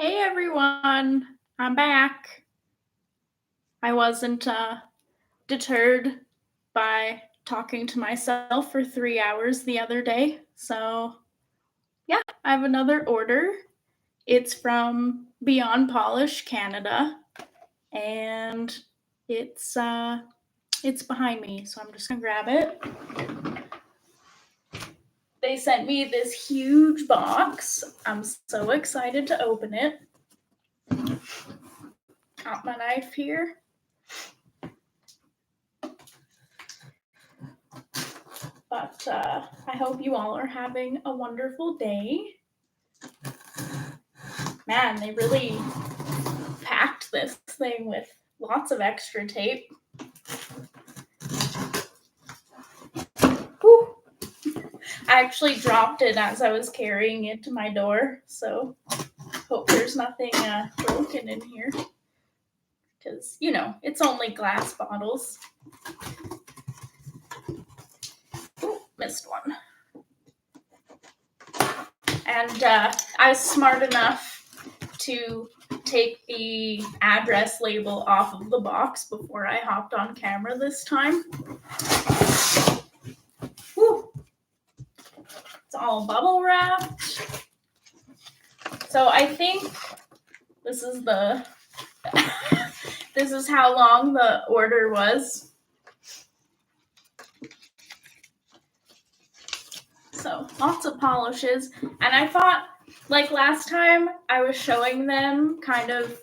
Hey everyone, I'm back. I wasn't deterred by talking to myself for 3 hours the other day. So, yeah, I have another order. It's from Beyond Polish Canada, and it's it's behind me, so I'm just gonna grab it. They sent me this huge box. I'm so excited to open it. Got my knife here. But I hope you all are having a wonderful day. Man, they really packed this thing with lots of extra tape. Whew. I actually dropped it as I was carrying it to my door, so hope there's nothing broken in here. Because, you know, it's only glass bottles. Ooh, missed one. And I was smart enough to take the address label off of the box before I hopped on camera this time. Whew. It's all bubble wrapped. So I think this is this is how long the order was. So lots of polishes. And I thought, like last time, I was showing them kind of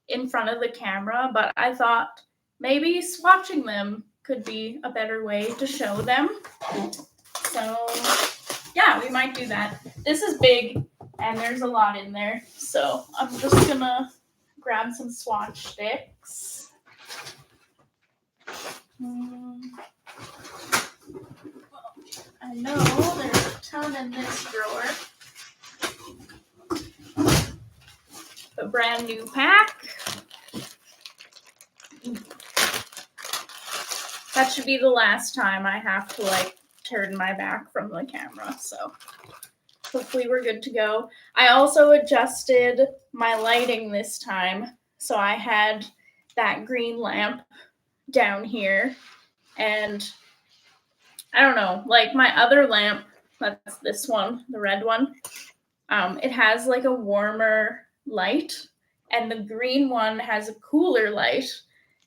in front of the camera, but I thought maybe swatching them could be a better way to show them. So yeah, we might do that. This is big and there's a lot in there. So I'm just gonna grab some swatch sticks. I know there's a ton in this drawer. A brand new pack. That should be the last time I have to turn my back from the camera, so hopefully we're good to go. I also adjusted my lighting this time, so I had that green lamp down here, and I don't know, like my other lamp, that's this one, the red one, it has like a warmer light, and the green one has a cooler light,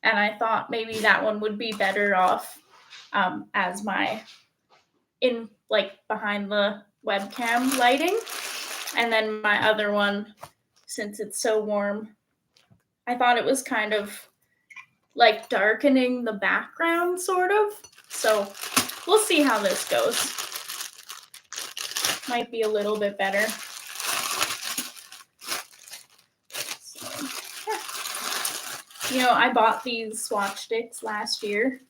and I thought maybe that one would be better off as my behind the webcam lighting. And then my other one, since it's so warm, I thought it was kind of like darkening the background sort of. So we'll see how this goes. Might be a little bit better. So, yeah. You know, I bought these swatch sticks last year,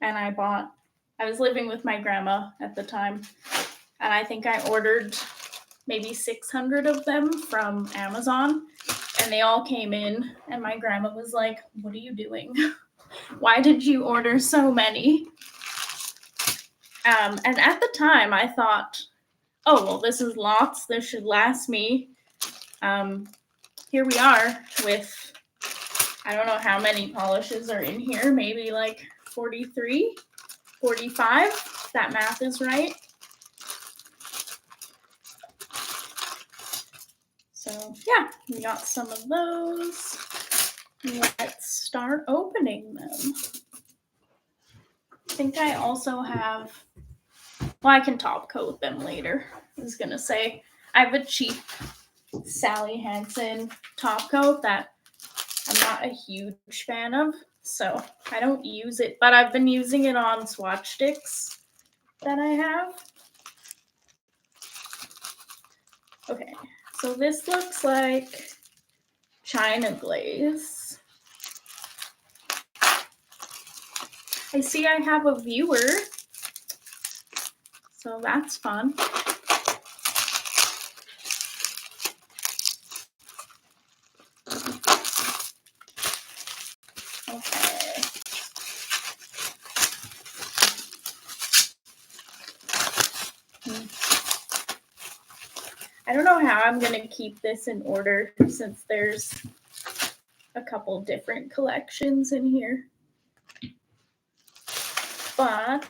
and I was living with my grandma at the time, and I think I ordered maybe 600 of them from Amazon, and they all came in, and my grandma was like, "What are you doing? Why did you order so many?" And at the time, I thought, oh, well, this is lots. This should last me. Here we are with, I don't know how many polishes are in here, maybe like 43, 45, if that math is right. So yeah, we got some of those. Let's start opening them. I think I also have, well, I can top coat them later. I was gonna say, I have a cheap Sally Hansen top coat that I'm not a huge fan of, so I don't use it, but I've been using it on swatch sticks that I have. Okay, so this looks like China Glaze. I see I have a viewer, so that's fun. Okay. I don't know how I'm going to keep this in order since there's a couple different collections in here. But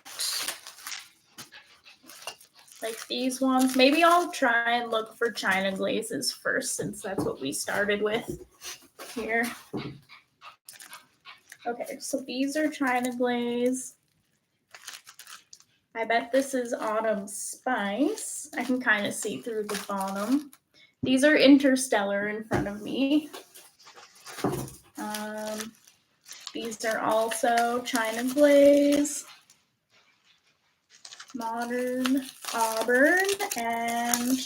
like these ones, maybe I'll try and look for China Glazes first since that's what we started with here. Okay, so these are China Glaze. I bet this is Autumn Spice. I can kind of see through the bottom. These are Interstellar in front of me. These are also China Glaze, Modern Auburn, and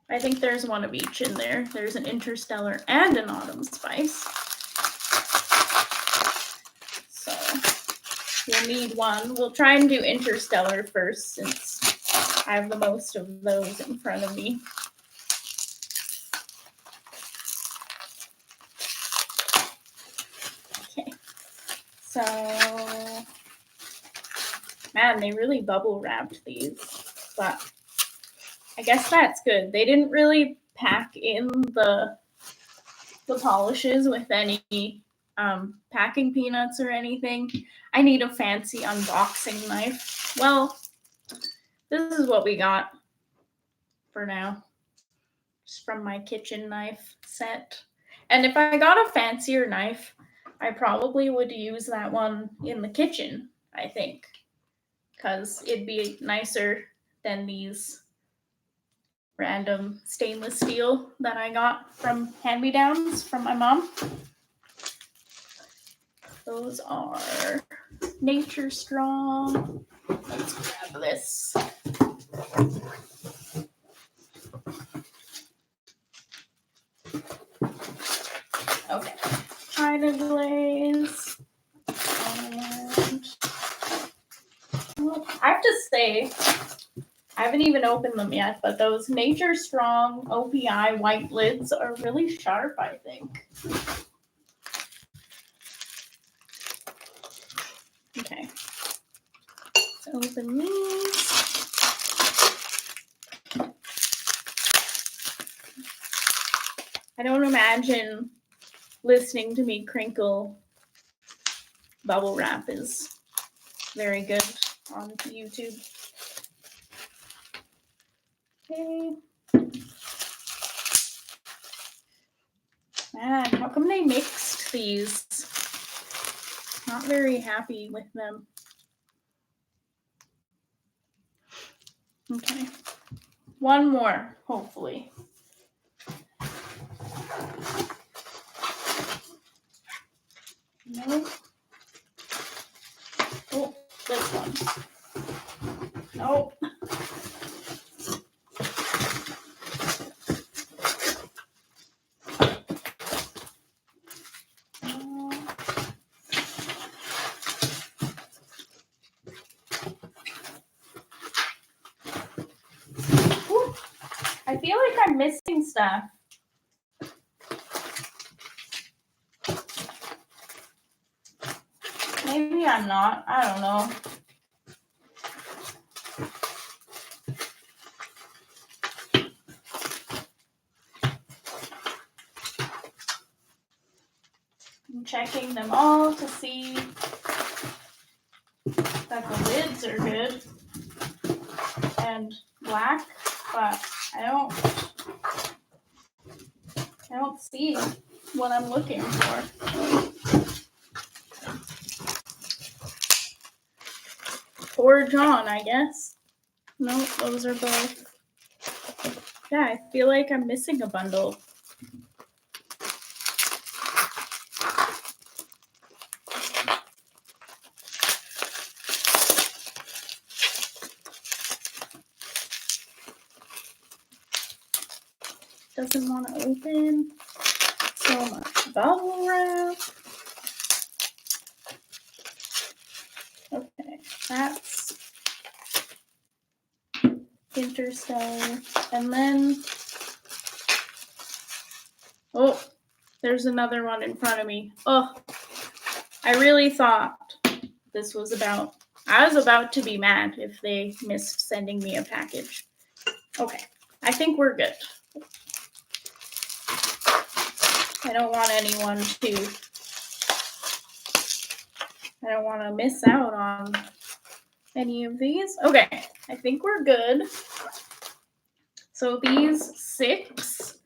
I think there's one of each in there. There's an Interstellar and an Autumn Spice. So we'll need one. We'll try and do Interstellar first since I have the most of those in front of me. Okay. So, man, they really bubble wrapped these, but I guess that's good. They didn't really pack in the polishes with any packing peanuts or anything. I need a fancy unboxing knife. Well, this is what we got for now. Just from my kitchen knife set. And if I got a fancier knife, I probably would use that one in the kitchen, I think. Because it'd be nicer than these random stainless steel that I got from hand-me-downs from my mom. Those are Nature Strong. Let's grab this. Okay, China Glaze. And well, I have to say, I haven't even opened them yet, but those Nature Strong OPI white lids are really sharp, I think. Okay, let's open these. I don't imagine listening to me crinkle bubble wrap is very good on YouTube. Okay. Man, how come they mixed these? Not very happy with them. Okay. One more, hopefully. No. Oh, this one. Nope. I feel like I'm missing stuff. Maybe I'm not. I don't know. I'm checking them all to see that the lids are good and black, but I don't see what I'm looking for. Forge on, I guess. Nope, those are both. Yeah, I feel like I'm missing a bundle. Doesn't want to open. So much bubble wrap. Okay, that's Interstellar. And then, oh, there's another one in front of me. Oh, I really thought this was about I was about to be mad if they missed sending me a package. Okay, I think we're good. I don't want anyone to, I don't want to miss out on any of these. Okay, I think we're good. So these 6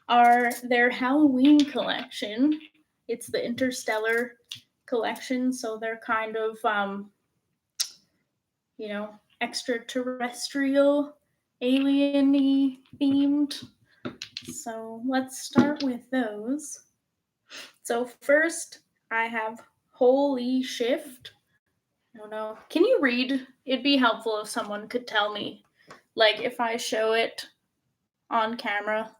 are their Halloween collection. It's the Interstellar collection, so they're kind of, you know, extraterrestrial, alien-y themed. So let's start with those. So first, I have Holy Shift. I don't know. Can you read? It'd be helpful if someone could tell me, like, if I show it on camera,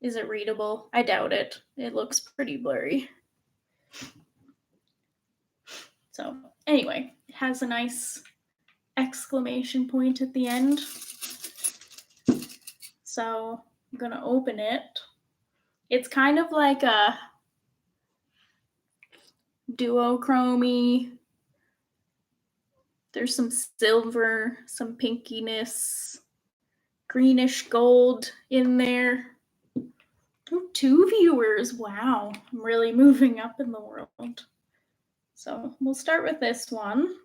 is it readable? I doubt it. It looks pretty blurry. So anyway, it has a nice exclamation point at the end. So I'm gonna open it. It's kind of like a duochrome-y. There's some silver, some pinkiness, greenish gold in there. Ooh, 2 viewers. Wow, I'm really moving up in the world. So we'll start with this one.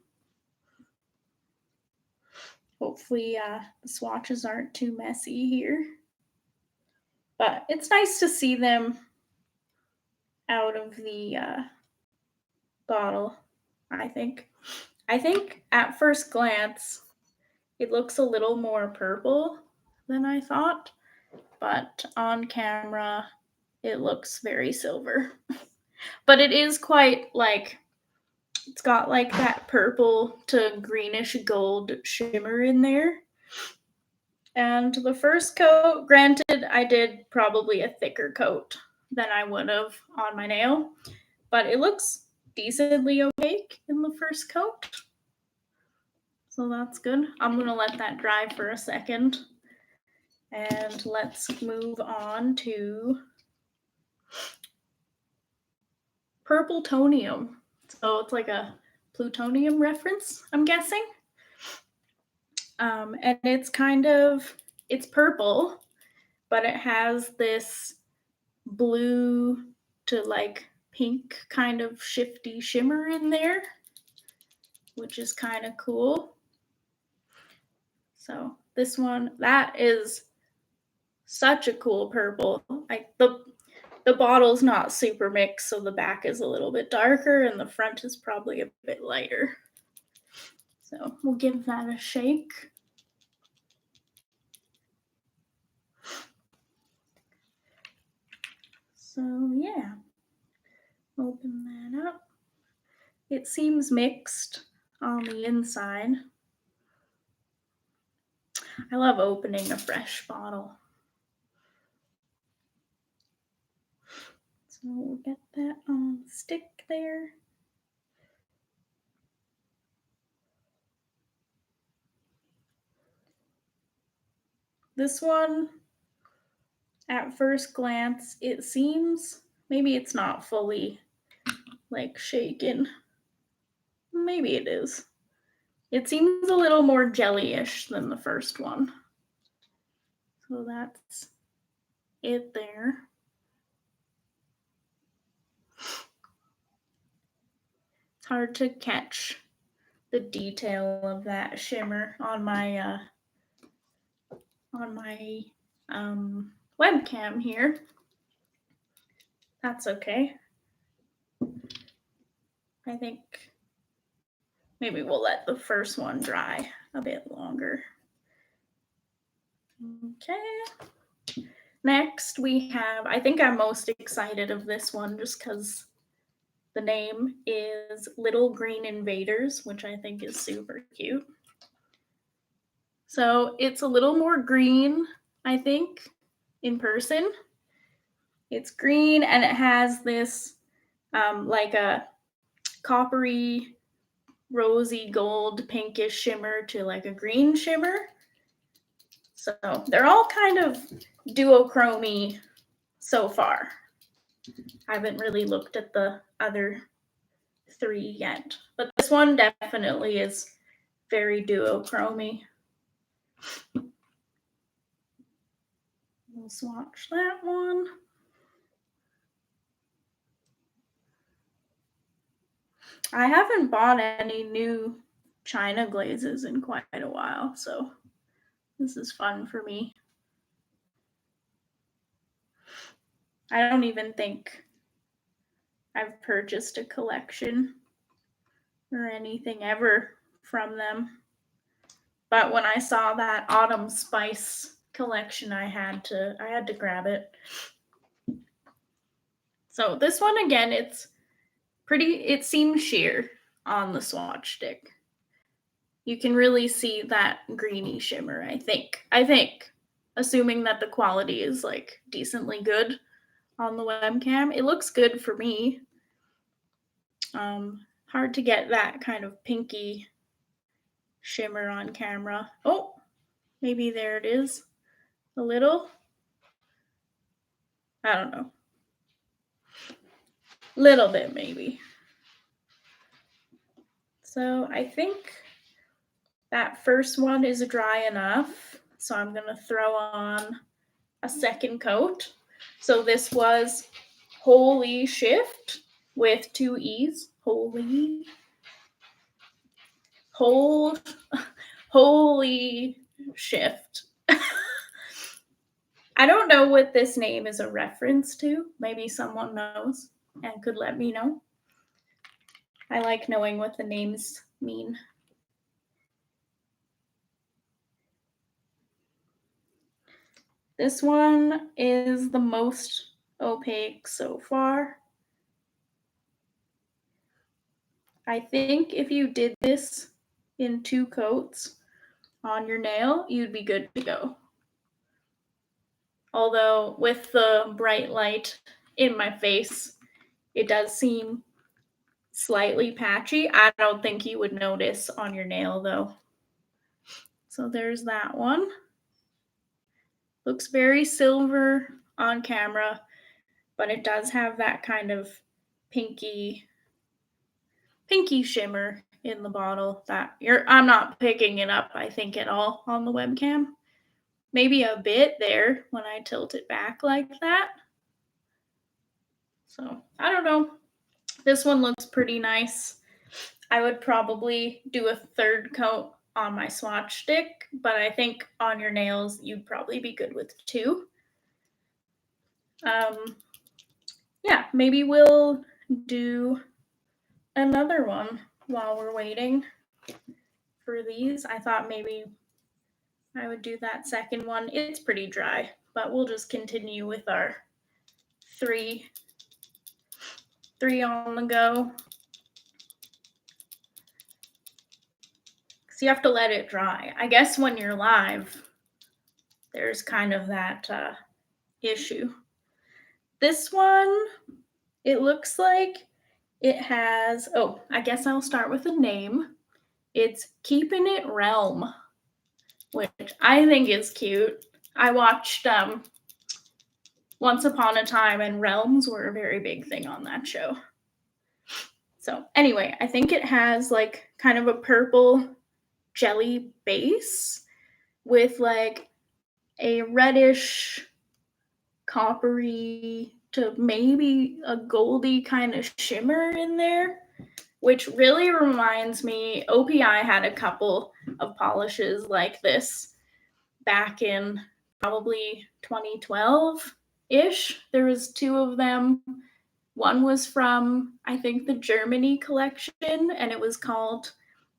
Hopefully the swatches aren't too messy here. But it's nice to see them out of the bottle, I think. I think at first glance, it looks a little more purple than I thought. But on camera, it looks very silver. But it is quite like, it's got like that purple to greenish gold shimmer in there. And the first coat, granted, I did probably a thicker coat than I would have on my nail, but it looks decently opaque in the first coat. So that's good. I'm gonna let that dry for a second. And let's move on to Purple Tonium. So it's like a plutonium reference, I'm guessing. And it's kind of, it's purple, but it has this blue to like pink kind of shifty shimmer in there, which is kind of cool. So this one, that is such a cool purple. The bottle's not super mixed, so the back is a little bit darker and the front is probably a bit lighter. So we'll give that a shake. So yeah, open that up. It seems mixed on the inside. I love opening a fresh bottle. So we'll get that on the stick there. This one, at first glance, it seems, maybe it's not fully like shaken. Maybe it is. It seems a little more jelly-ish than the first one. So that's it there. It's hard to catch the detail of that shimmer on my webcam here. That's okay. I think maybe we'll let the first one dry a bit longer. Okay. Next we have, I think I'm most excited of this one just because the name is Little Green Invaders, which I think is super cute. So it's a little more green, I think, in person. It's green and it has this like a coppery, rosy gold, pinkish shimmer to like a green shimmer. So they're all kind of duochrome-y so far. I haven't really looked at the other 3 yet. But this one definitely is very duochromy. We'll swatch that one. I haven't bought any new China glazes in quite a while, so this is fun for me. I don't even think I've purchased a collection or anything ever from them. But when I saw that Autumn Spice collection, I had to grab it. So this one again, it seems sheer on the swatch stick. You can really see that greeny shimmer, I think. Assuming that the quality is like decently good on the webcam. It looks good for me. Hard to get that kind of pinky shimmer on camera. Oh, maybe there it is. A little. I don't know. Little bit maybe. So I think that first one is dry enough. So I'm going to throw on a second coat. So this was Holy Shift with 2 E's. Holy Shift. I don't know what this name is a reference to. Maybe someone knows and could let me know. I like knowing what the names mean. This one is the most opaque so far. I think if you did this in 2 coats on your nail, you'd be good to go. Although with the bright light in my face, it does seem slightly patchy. I don't think you would notice on your nail though. So there's that one. Looks very silver on camera, but it does have that kind of pinky shimmer in the bottle that I'm not picking it up, I think, at all on the webcam. Maybe a bit there when I tilt it back like that. So I don't know. This one looks pretty nice. I would probably do a 3rd coat on my swatch stick, but I think on your nails you'd probably be good with 2. Yeah, maybe we'll do another one while we're waiting for these. I thought maybe I would do that second one. It's pretty dry, but we'll just continue with our 3 on the go. So you have to let it dry. I guess when you're live, there's kind of that issue. This one, it looks like it has, I guess I'll start with the name. It's Keeping It Realm, which I think is cute. I watched Once Upon a Time, and realms were a very big thing on that show. So anyway, I think it has like kind of a purple jelly base with like a reddish coppery to maybe a goldy kind of shimmer in there, which really reminds me, OPI had a couple of polishes like this back in probably 2012-ish. There was 2 of them. One was from, I think, the Germany collection, and it was called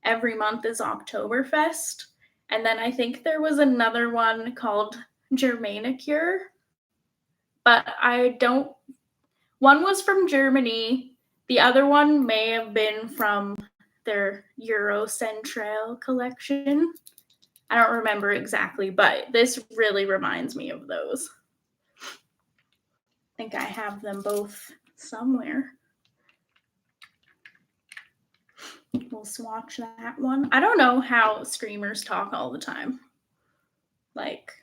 Every Month is Oktoberfest. And then I think there was another one called Germanicure. But one was from Germany. The other one may have been from their Eurocentral collection. I don't remember exactly, but this really reminds me of those. I think I have them both somewhere. We'll swatch that one. I don't know how streamers talk all the time. Like,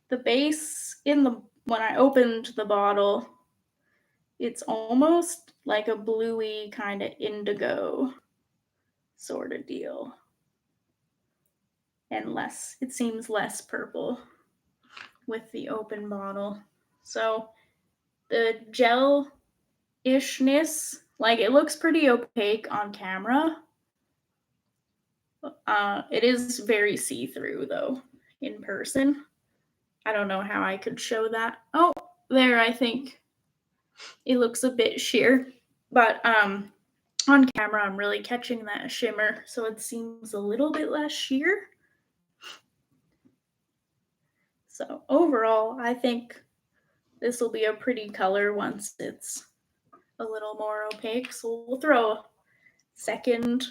the base when I opened the bottle, It's almost like a bluey kind of indigo sort of deal. And less, it seems less purple with the open bottle. So the gel-ishness, like it looks pretty opaque on camera. It is very see-through though in person. I don't know how I could show that. Oh, there, I think it looks a bit sheer, but on camera I'm really catching that shimmer, so it seems a little bit less sheer. So overall, I think this will be a pretty color once it's a little more opaque. So we'll throw a second,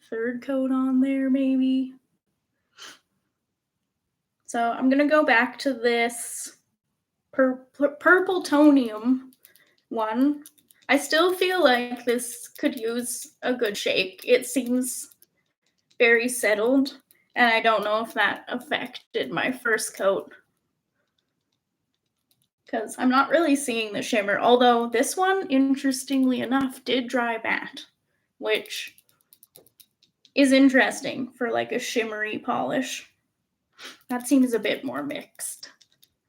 third coat on there maybe. So I'm gonna go back to this purple tonium one. I still feel like this could use a good shake. It seems very settled, and I don't know if that affected my first coat because I'm not really seeing the shimmer, although this one, interestingly enough, did dry matte, which is interesting for like a shimmery polish. That seems a bit more mixed.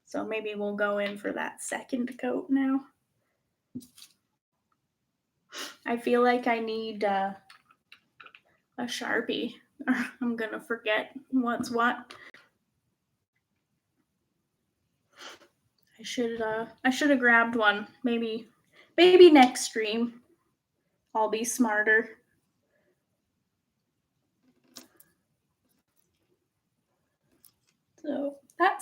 So maybe we'll go in for that second coat now. I feel like I need a Sharpie. I'm gonna forget what's what. I should have grabbed one. Maybe next stream I'll be smarter. So that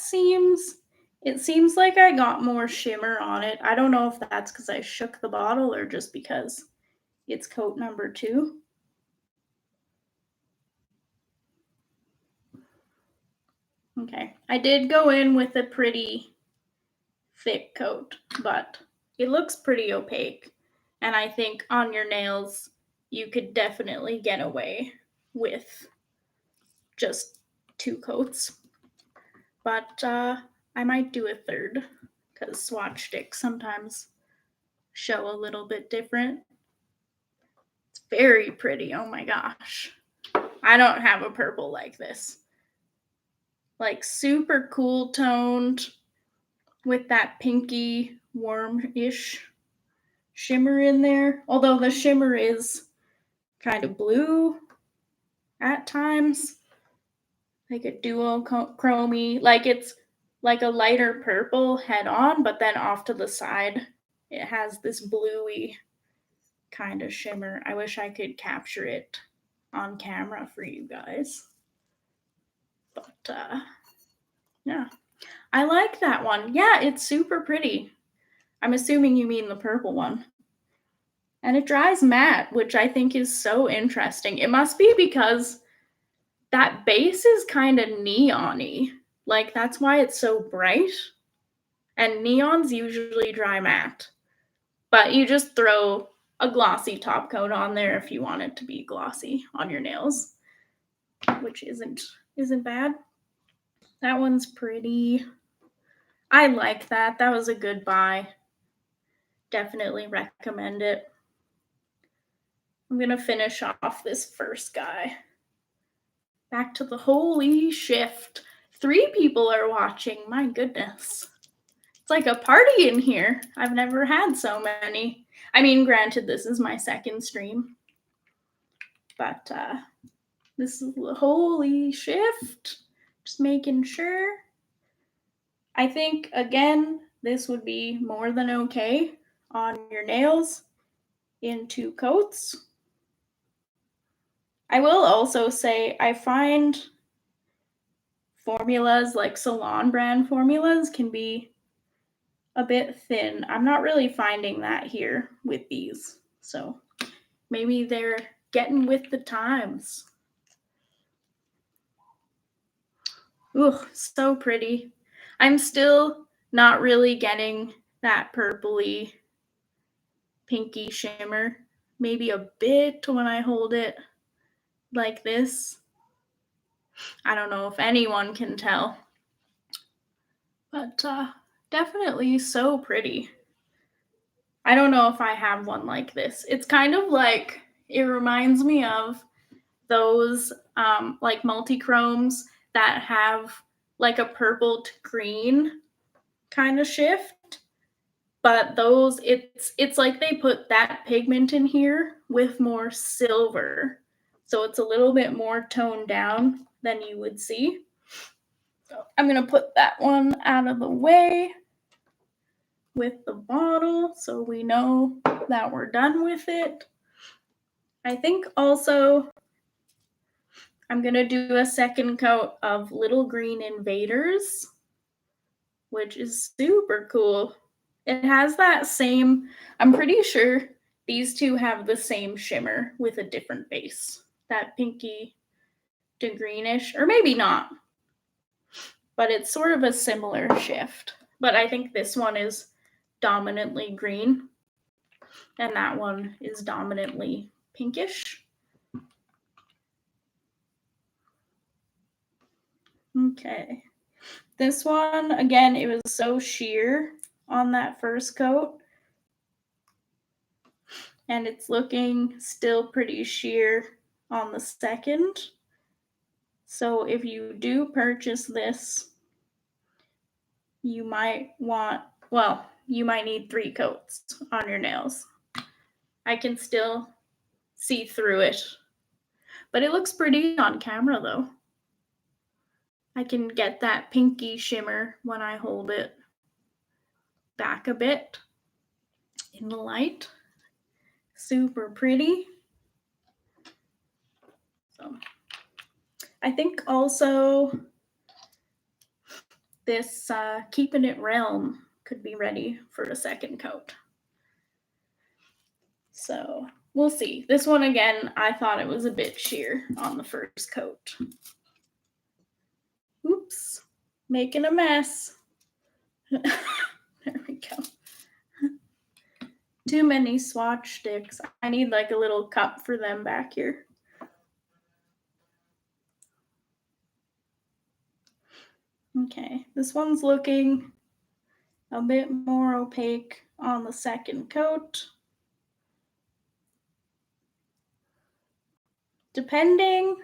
it seems like I got more shimmer on it. I don't know if that's because I shook the bottle or just because it's coat number 2. Okay, I did go in with a pretty thick coat, but it looks pretty opaque. And I think on your nails, you could definitely get away with just 2 coats. But I might do a third because swatch sticks sometimes show a little bit different. It's very pretty. Oh my gosh. I don't have a purple like this. Like super cool toned with that pinky warm-ish shimmer in there. Although the shimmer is kind of blue at times. Like a duochrome, like it's like a lighter purple head on, but then off to the side, it has this bluey kind of shimmer. I wish I could capture it on camera for you guys. But yeah, I like that one. Yeah, it's super pretty. I'm assuming you mean the purple one. And it dries matte, which I think is so interesting. It must be because that base is kind of neon-y. Like, that's why it's so bright. And neons usually dry matte. But you just throw a glossy top coat on there if you want it to be glossy on your nails, which isn't bad. That one's pretty. I like that. That was a good buy. Definitely recommend it. I'm going to finish off this first guy. Back to the holy shift. 3 people are watching. My goodness. It's like a party in here. I've never had so many. I mean, granted, this is my second stream. But this is the holy shift. Just making sure. I think, again, this would be more than okay on your nails in 2 coats. I will also say I find formulas like salon brand formulas can be a bit thin. I'm not really finding that here with these. So maybe they're getting with the times. Ooh, so pretty. I'm still not really getting that purpley pinky shimmer. Maybe a bit when I hold it like this. I don't know if anyone can tell. But definitely so pretty. I don't know if I have one like this. It's kind of like, it reminds me of those like multi-chromes that have like a purple to green kind of shift. But those, it's like they put that pigment in here with more silver. So it's a little bit more toned down than you would see. So I'm going to put that one out of the way with the bottle so we know that we're done with it. I think also I'm going to do a second coat of Little Green Invaders, which is super cool. It has that same, I'm pretty sure these two have the same shimmer with a different base. That pinky to greenish, or maybe not. But it's sort of a similar shift. But I think this one is dominantly green, and that one is dominantly pinkish. Okay. This one, again, it was so sheer on that first coat. And it's looking still pretty sheer on the second. So if you do purchase this, you might want, well, you might need 3 coats on your nails. I can still see through it, but it looks pretty on camera though. I can get that pinky shimmer when I hold it back a bit in the light. Super pretty. So I think also this Keeping It Realm could be ready for a second coat. So we'll see. This one again, I thought it was a bit sheer on the first coat. Oops, making a mess. There we go. Too many swatch sticks. I need like a little cup for them back here. Okay, this one's looking a bit more opaque on the second coat. Depending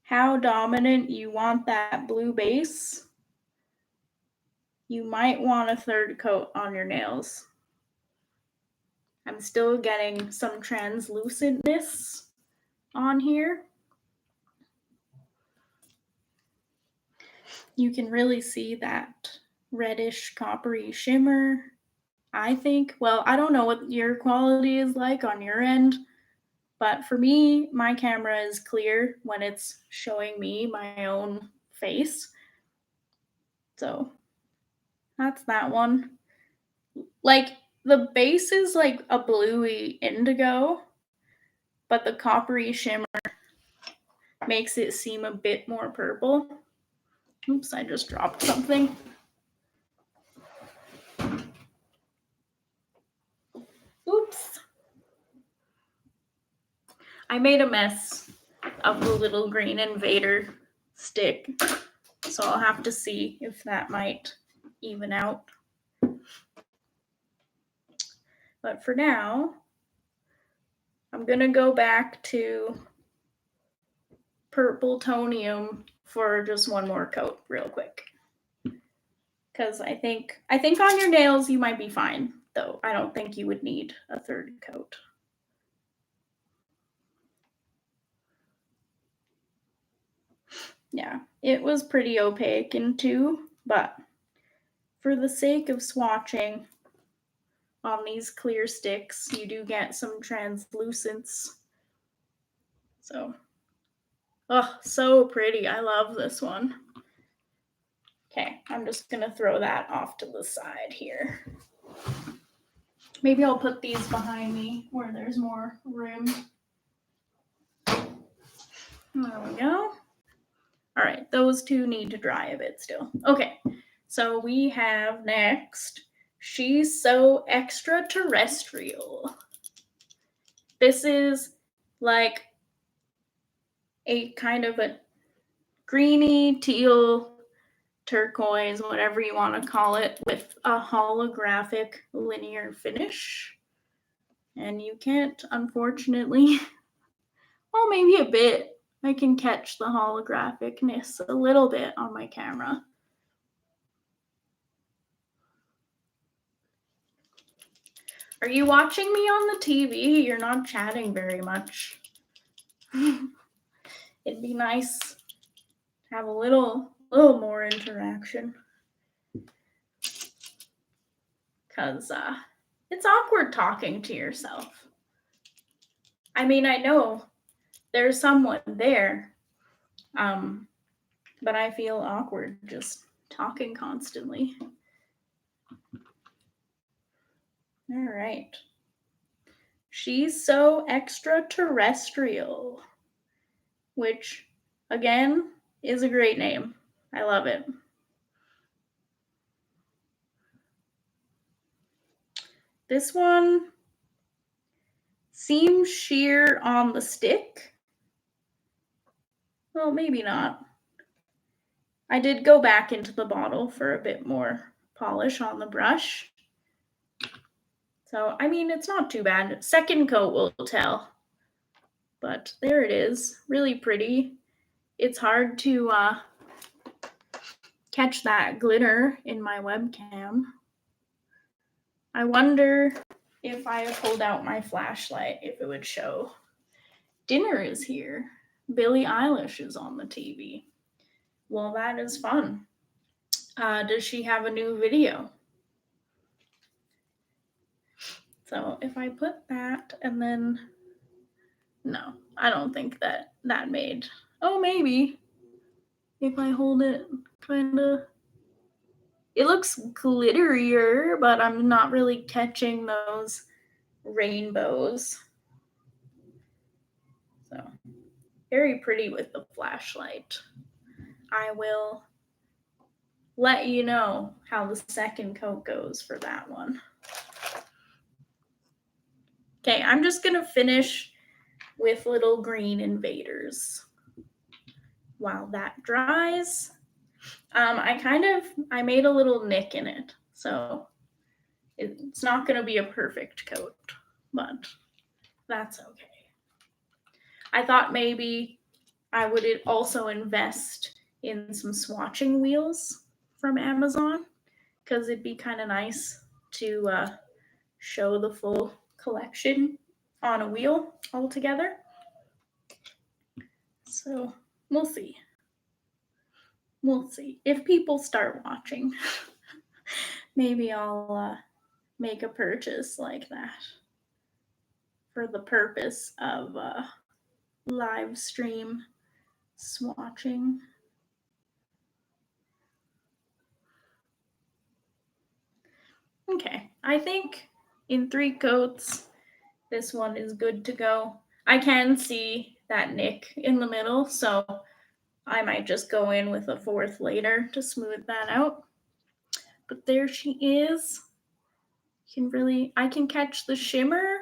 how dominant you want that blue base, you might want a third coat on your nails. I'm still getting some translucentness on here. You can really see that reddish coppery shimmer, I think. Well, I don't know what your quality is like on your end, but for me, my camera is clear when it's showing me my own face. So that's that one. Like, the base is like a bluey indigo, but the coppery shimmer makes it seem a bit more purple. Oops, I just dropped something. Oops. I made a mess of the Little Green Invader stick, so I'll have to see if that might even out. But for now, I'm going to go back to Purple Tonium for just one more coat real quick. Because I think on your nails you might be fine, though. I don't think you would need a third coat. Yeah, it was pretty opaque in 2, but for the sake of swatching on these clear sticks, you do get some translucence. So, oh, so pretty. I love this one. Okay, I'm just gonna throw that off to the side here. Maybe I'll put these behind me where there's more room. There we go. All right, those 2 need to dry a bit still. Okay, so we have next, She's So Extraterrestrial. This is like a kind of a greeny, teal, turquoise, whatever you want to call it, with a holographic linear finish. And you can't, unfortunately, well, maybe a bit. I can catch the holographicness a little bit on my camera. Are you watching me on the TV? You're not chatting very much. It'd be nice to have a little more interaction. Because it's awkward talking to yourself. I mean, I know there's someone there, but I feel awkward just talking constantly. All right. She's so extraterrestrial, which, again, is a great name. I love it. This one seems sheer on the stick. Well, maybe not. I did go back into the bottle for a bit more polish on the brush. So, I mean, it's not too bad. Second coat will tell. But there it is. Really pretty. It's hard to catch that glitter in my webcam. I wonder if I pulled out my flashlight, if it would show. Dinner is here. Billie Eilish is on the TV. Well, that is fun. Does she have a new video? So if I put that and then, no, I don't think that made, oh, maybe. If I hold it kind of, it looks glitterier, but I'm not really catching those rainbows. So very pretty with the flashlight. I will let you know how the second coat goes for that one. Okay, I'm just going to finish with little green invaders. While that dries, I made a little nick in it. So it's not going to be a perfect coat, but that's okay. I thought maybe I would also invest in some swatching wheels from Amazon, because it'd be kind of nice to show the full collection on a wheel all together. So we'll see. We'll see. If people start watching, maybe I'll make a purchase like that for the purpose of live stream swatching. Okay, I think in 3 coats, this one is good to go. I can see that nick in the middle, so I might just go in with a 4th later to smooth that out. But there she is. I can catch the shimmer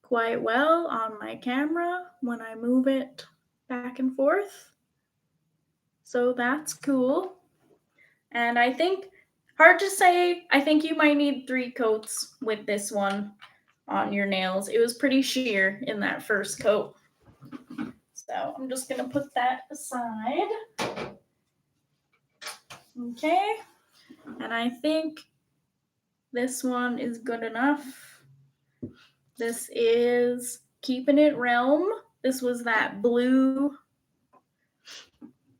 quite well on my camera when I move it back and forth. So that's cool. And I think, hard to say, I think you might need 3 coats with this one on your nails. It was pretty sheer in that first coat. So I'm just going to put that aside. Okay. And I think this one is good enough. This is Keeping It Realm. This was that blue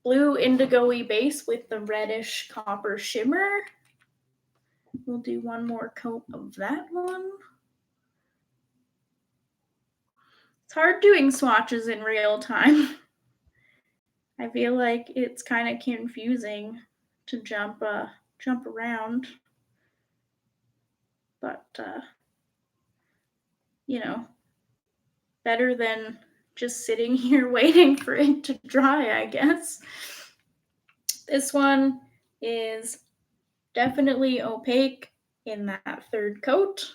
indigo-y base with the reddish copper shimmer. We'll do one more coat of that one. It's hard doing swatches in real time. I feel like it's kind of confusing to jump around. But, better than just sitting here waiting for it to dry, I guess. This one is definitely opaque in that 3rd coat.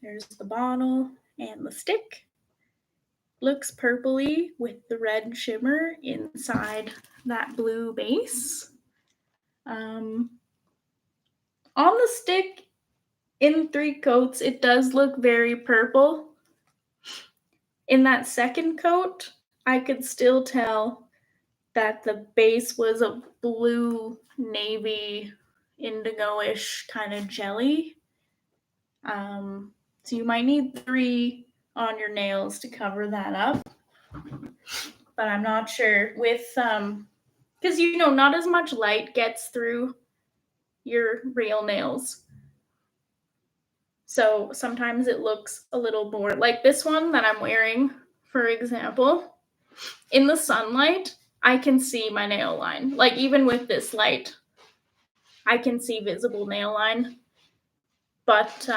There's the bottle and the stick. Looks purpley with the red shimmer inside that blue base. On the stick, in 3 coats, it does look very purple. In that second coat, I could still tell that the base was a blue, navy, indigo-ish kind of jelly. So you might need 3 on your nails to cover that up. But I'm not sure with, because not as much light gets through your real nails. So sometimes it looks a little more like this one that I'm wearing, for example. In the sunlight, I can see my nail line. Like even with this light, I can see visible nail line. But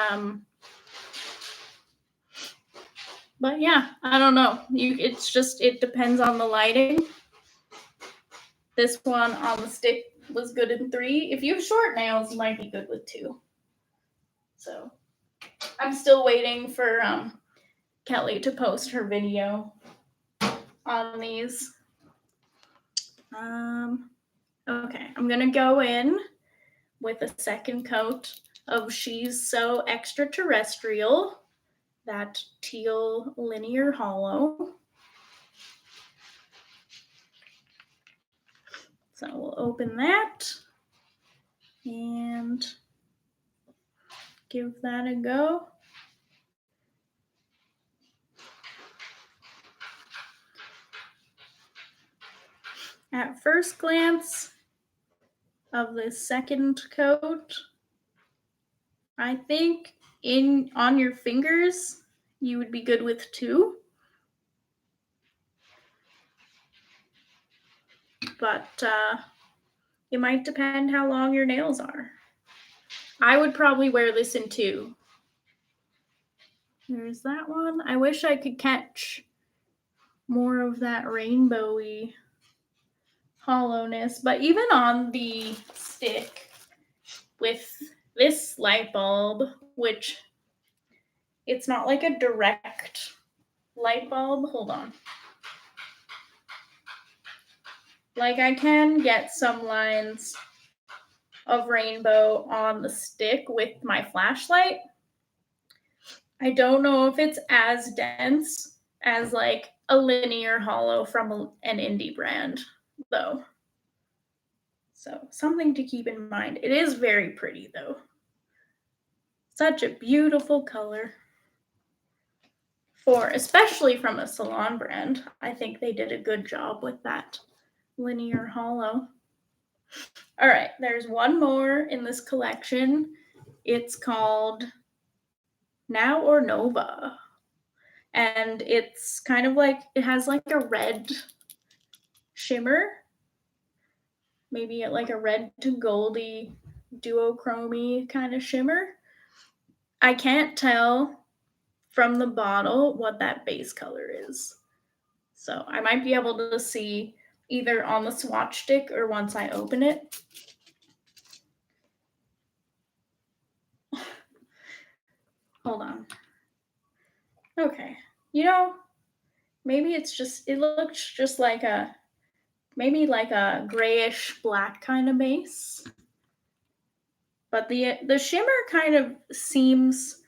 yeah, I don't know. It depends on the lighting. This one on the stick was good in 3. If you have short nails, you might be good with 2. So I'm still waiting for Kelly to post her video on these. Okay, I'm gonna go in with a second coat of She's So Extraterrestrial, that teal linear hollow. So we'll open that and give that a go. At first glance of this second coat, I think on your fingers, you would be good with 2. But it might depend how long your nails are. I would probably wear this in 2. There's that one. I wish I could catch more of that rainbowy hollowness, but even on the stick with this light bulb, which it's not like a direct light bulb. Hold on. Like I can get some lines of rainbow on the stick with my flashlight. I don't know if it's as dense as like a linear hollow from an indie brand, though. So something to keep in mind. It is very pretty, though. Such a beautiful color. Especially from a salon brand, I think they did a good job with that linear hollow. All right, there's one more in this collection. It's called Now or Nova. And it's kind of like, it has like a red shimmer. Maybe like a red to goldy duochrome kind of shimmer. I can't tell from the bottle what that base color is. So I might be able to see either on the swatch stick or once I open it. Hold on. Okay. Maybe it looks just like maybe like a grayish black kind of base. But the shimmer kind of seems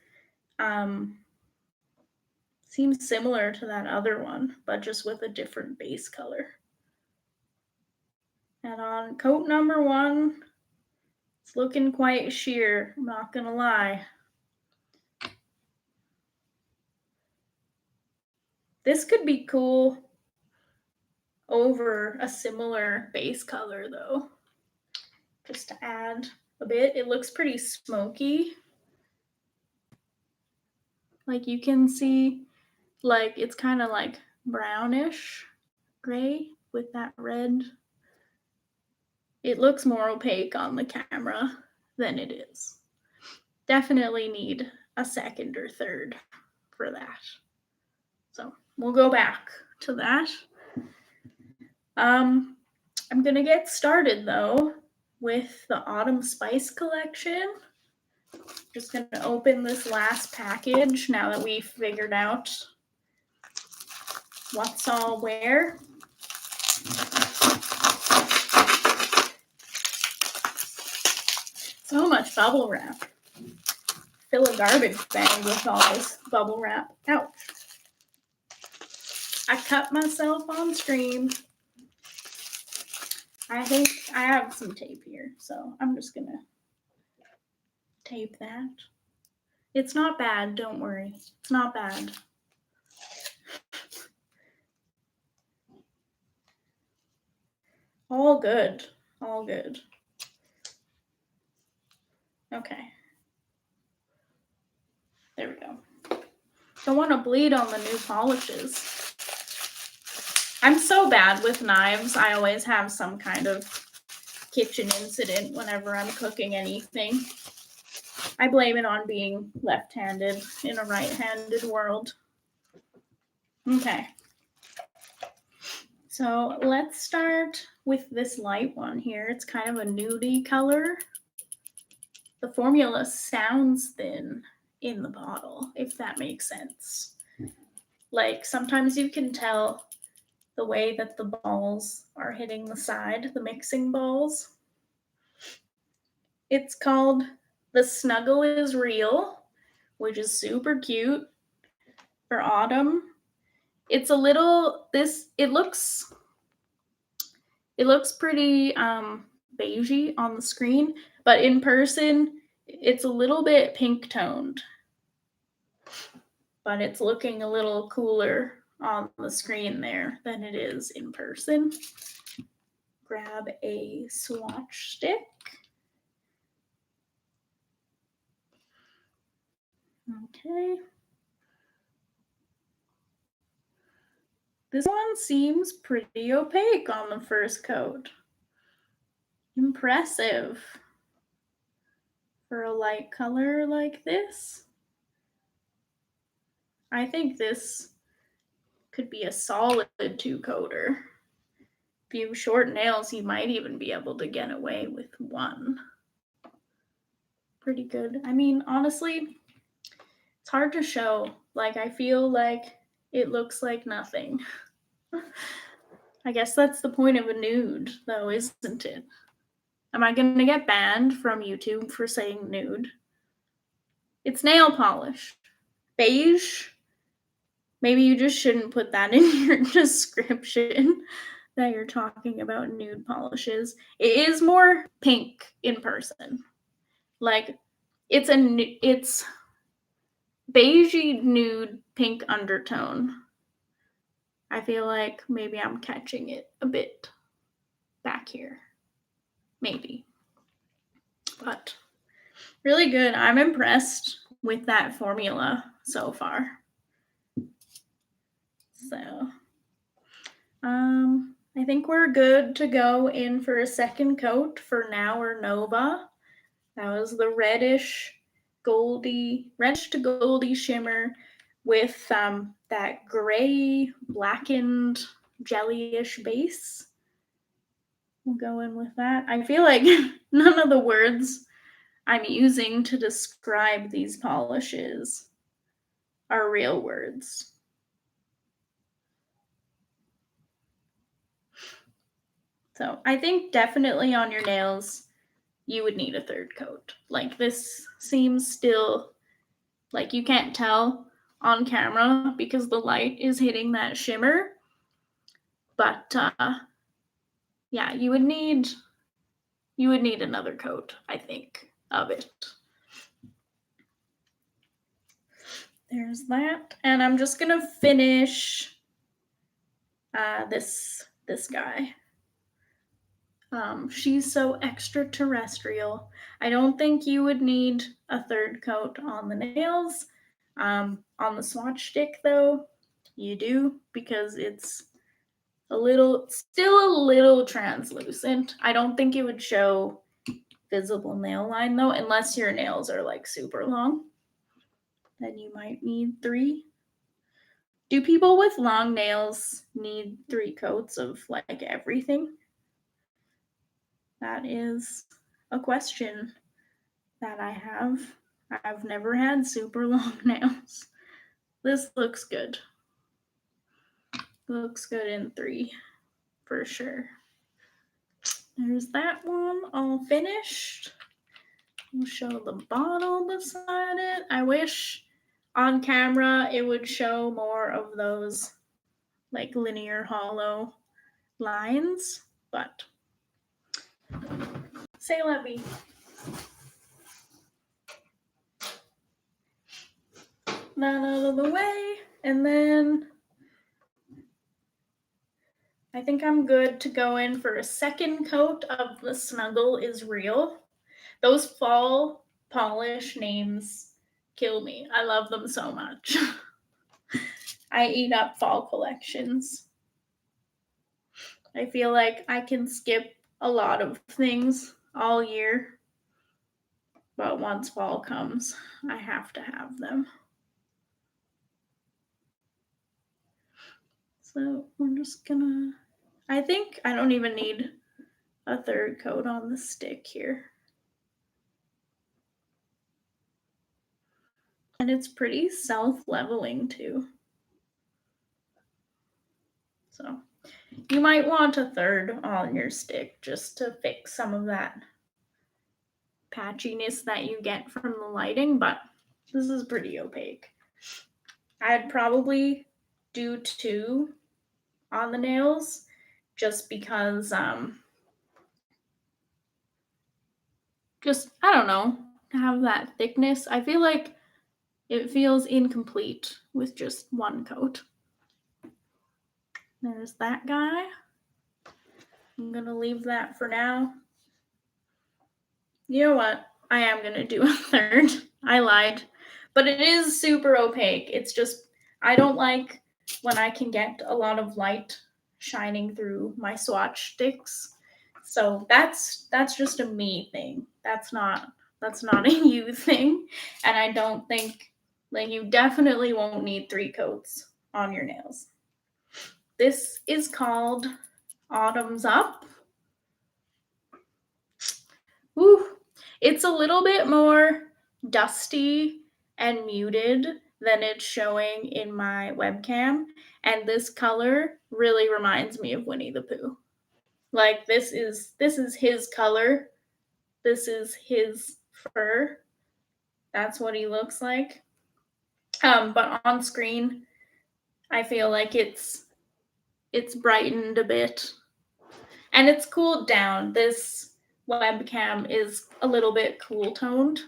similar to that other one, but just with a different base color. And on coat number 1, it's looking quite sheer, I'm not gonna lie. This could be cool over a similar base color though. Just to add a bit, it looks pretty smoky. Like you can see, like it's kind of like brownish gray with that red. It looks more opaque on the camera than it is. Definitely need a second or third for that. So we'll go back to that. I'm gonna get started though with the Autumn Spice collection. Just gonna open this last package now that we've figured out what's all where. So much bubble wrap. Fill a garbage bag with all this bubble wrap. Ouch. I cut myself on screen. I think I have some tape here, so I'm just gonna tape that. It's not bad, don't worry. It's not bad. All good. All good. Okay. There we go. Don't want to bleed on the new polishes. I'm so bad with knives. I always have some kind of kitchen incident whenever I'm cooking anything. I blame it on being left-handed in a right-handed world. Okay. So let's start with this light one here. It's kind of a nudie color. The formula sounds thin in the bottle, if that makes sense. Like sometimes you can tell the way that the balls are hitting the side, the mixing balls. It's called The Snuggle is Real, which is super cute for autumn. It's a little, it looks pretty beigey on the screen, but in person, it's a little bit pink toned. But it's looking a little cooler on the screen there than it is in person. Grab a swatch stick. Okay. This one seems pretty opaque on the first coat. Impressive for a light color like this. I think this could be a solid 2-coater. If you have short nails, you might even be able to get away with one. Pretty good. I mean, honestly, it's hard to show. Like, I feel like it looks like nothing. I guess that's the point of a nude, though, isn't it? Am I going to get banned from YouTube for saying nude? It's nail polish. Beige? Maybe you just shouldn't put that in your description that you're talking about nude polishes. It is more pink in person. Like, it's beigey nude pink undertone. I feel like maybe I'm catching it a bit back here. Maybe. But really good. I'm impressed with that formula so far. So, I think we're good to go in for a second coat for Now or Nova. That was the reddish to goldy shimmer with that gray blackened jellyish base. We'll go in with that. I feel like none of the words I'm using to describe these polishes are real words. So I think definitely on your nails, you would need a third coat. Like this seems still, like you can't tell on camera because the light is hitting that shimmer. But yeah, you would need another coat, I think, of it. There's that. And I'm just gonna finish this guy. She's so extraterrestrial. I don't think you would need a third coat on the nails. On the swatch stick, though, you do because it's still a little translucent. I don't think it would show visible nail line, though, unless your nails are like super long. Then you might need 3. Do people with long nails need 3 coats of like everything? That is a question that I have. I've never had super long nails. This looks good. Looks good in 3 for sure. There's that one all finished. We'll show the bottle beside it. I wish on camera it would show more of those like linear hollow lines, but say let me. That out of the way, and then I think I'm good to go in for a second coat of the Snuggle is Real. Those fall polish names kill me. I love them so much. I eat up fall collections. I feel like I can skip a lot of things all year, but once fall comes, I have to have them. So we're just gonna, I think I don't even need a third coat on the stick here. And it's pretty self-leveling too. So you might want a third on your stick just to fix some of that patchiness that you get from the lighting, but this is pretty opaque. I'd probably do 2 on the nails just because just I don't know, have that thickness. I feel like it feels incomplete with just 1 coat. There's that guy. I'm gonna leave that for now. You know what? I am gonna do a third. I lied. But it is super opaque. It's just, I don't like when I can get a lot of light shining through my swatch sticks. So that's just a me thing. That's not a you thing. And I don't think, like, you definitely won't need 3 coats on your nails. This is called Autumn's Up. Woo. It's a little bit more dusty and muted than it's showing in my webcam, and this color really reminds me of Winnie the Pooh. Like this is his color. This is his fur. That's what he looks like. But on screen, I feel like it's brightened a bit. And it's cooled down. This webcam is a little bit cool toned,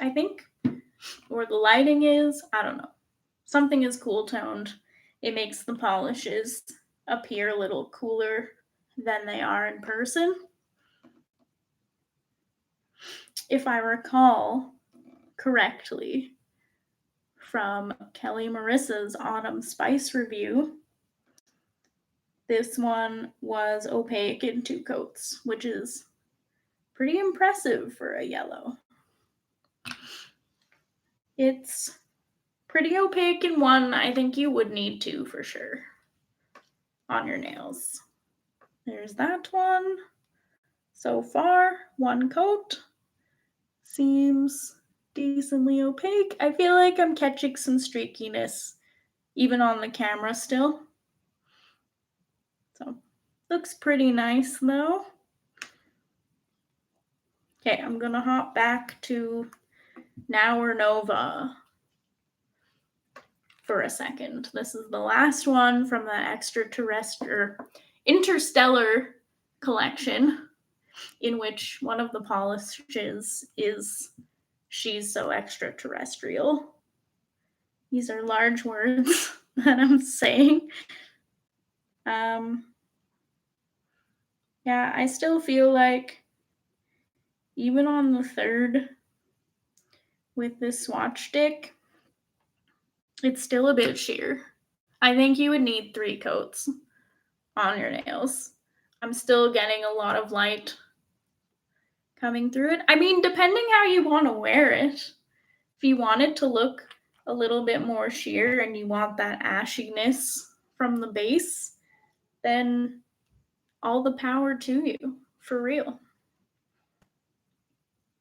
I think. Or the lighting is, I don't know. Something is cool toned. It makes the polishes appear a little cooler than they are in person. If I recall correctly from Kelly Marissa's Autumn Spice review, this one was opaque in 2 coats, which is pretty impressive for a yellow. It's pretty opaque in 1. I think you would need 2 for sure on your nails. There's that one. So far, 1 coat. Seems decently opaque. I feel like I'm catching some streakiness even on the camera still. So, looks pretty nice though. Okay, I'm gonna hop back to Now or Nova for a second. This is the last one from the Interstellar collection, in which one of the polishes is She's So Extraterrestrial. These are large words that I'm saying. Yeah, I still feel like even on the third with this swatch stick, it's still a bit sheer. I think you would need 3 coats on your nails. I'm still getting a lot of light coming through it. I mean, depending how you want to wear it. If you want it to look a little bit more sheer and you want that ashiness from the base, then all the power to you, for real.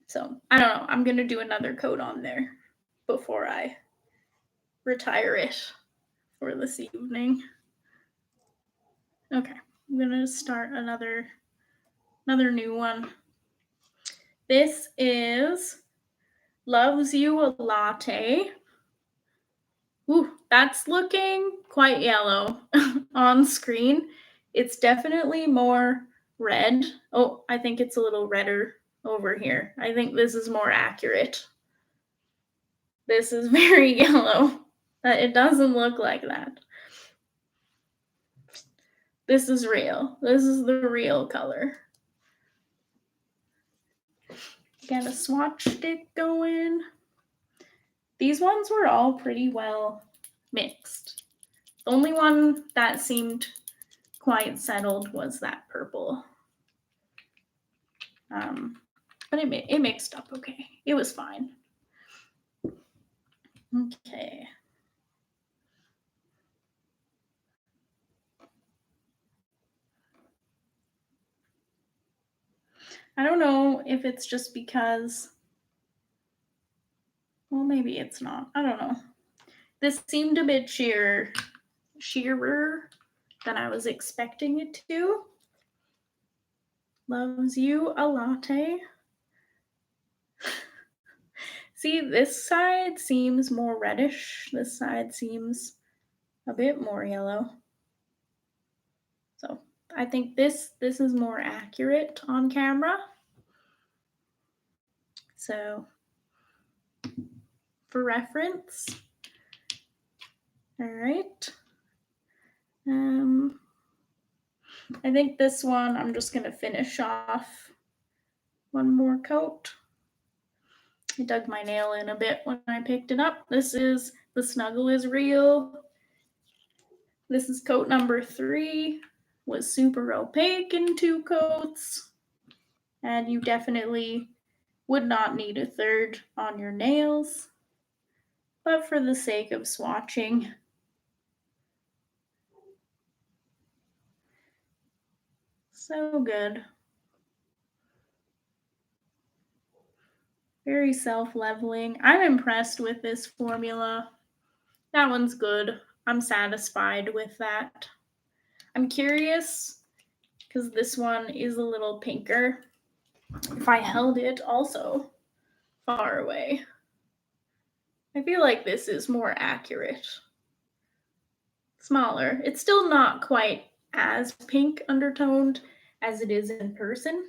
So, I don't know. I'm going to do another coat on there before I retire it for this evening. Okay, I'm going to start another new one. This is Loves You a Latte. Ooh, that's looking quite yellow on screen. It's definitely more red. Oh, I think it's a little redder over here. I think this is more accurate. This is very yellow. It doesn't look like that. This is real. This is the real color. Got a swatch stick going. These ones were all pretty well mixed. The only one that seemed quite settled was that purple. But it mixed up okay. It was fine. Okay. I don't know if it's just because, well, maybe it's not. I don't know. This seemed a bit sheerer than I was expecting it to. Loves You a Latte. See, this side seems more reddish. This side seems a bit more yellow. So I think this is more accurate on camera. So for reference. All right. I think this one, I'm just gonna finish off one more coat. I dug my nail in a bit when I picked it up. This is The Snuggle is Real. This is coat number 3. Was super opaque in 2 coats. And you definitely would not need a third on your nails. But for the sake of swatching, so good. Very self-leveling. I'm impressed with this formula. That one's good. I'm satisfied with that. I'm curious, because this one is a little pinker, if I held it also far away. I feel like this is more accurate. Smaller. It's still not quite as pink undertoned as it is in person.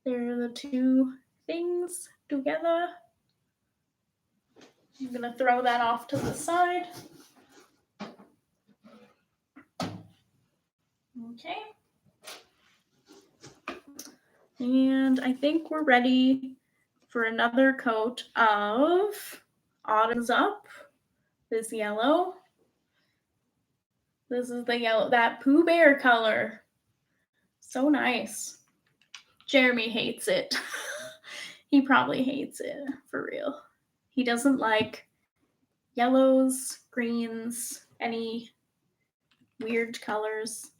There are the 2 things together. I'm gonna throw that off to the side. Okay. And I think we're ready for another coat of Autumn's Up. This yellow. This is the yellow, that Pooh Bear color. So nice. Jeremy hates it. He probably hates it, for real. He doesn't like yellows, greens, any weird colors.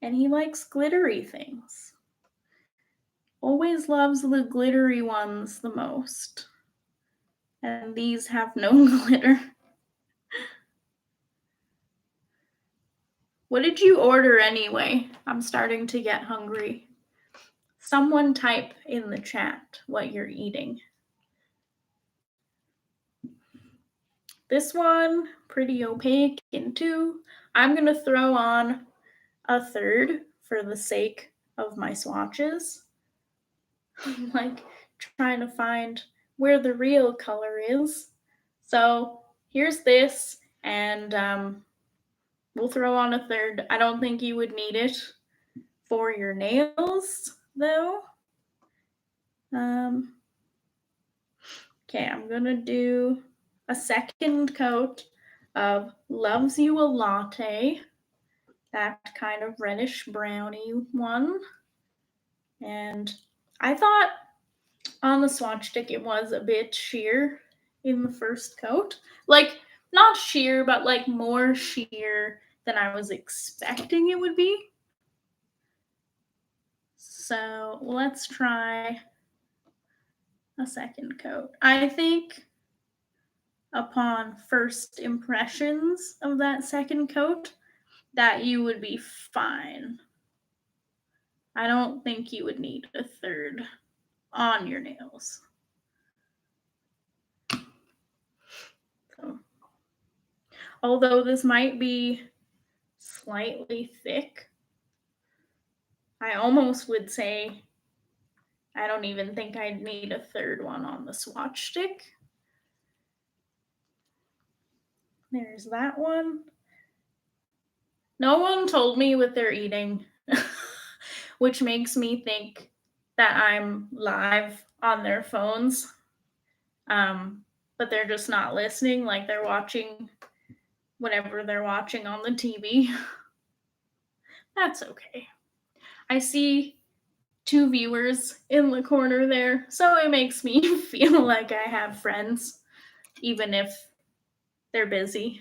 And he likes glittery things. Always loves the glittery ones the most. And these have no glitter. What did you order anyway? I'm starting to get hungry. Someone type in the chat what you're eating. This one, pretty opaque in 2. I'm going to throw on a third for the sake of my swatches. I'm like trying to find where the real color is. So here's this, and we'll throw on a third. I don't think you would need it for your nails, though. Okay, I'm gonna do a second coat of Loves You a Latte, that kind of reddish brownie one. And I thought on the swatch stick it was a bit sheer in the first coat. Like, not sheer, but like more sheer than I was expecting it would be. So let's try a second coat. I think upon first impressions of that second coat that you would be fine. I don't think you would need a third. on your nails. So, although this might be slightly thick, I almost would say I don't even think I'd need a third one on the swatch stick. There's that one. No one told me what they're eating, which makes me think that I'm live on their phones. But they're just not listening, like they're watching whatever they're watching on the TV. That's okay. I see 2 viewers in the corner there, so it makes me feel like I have friends, even if they're busy.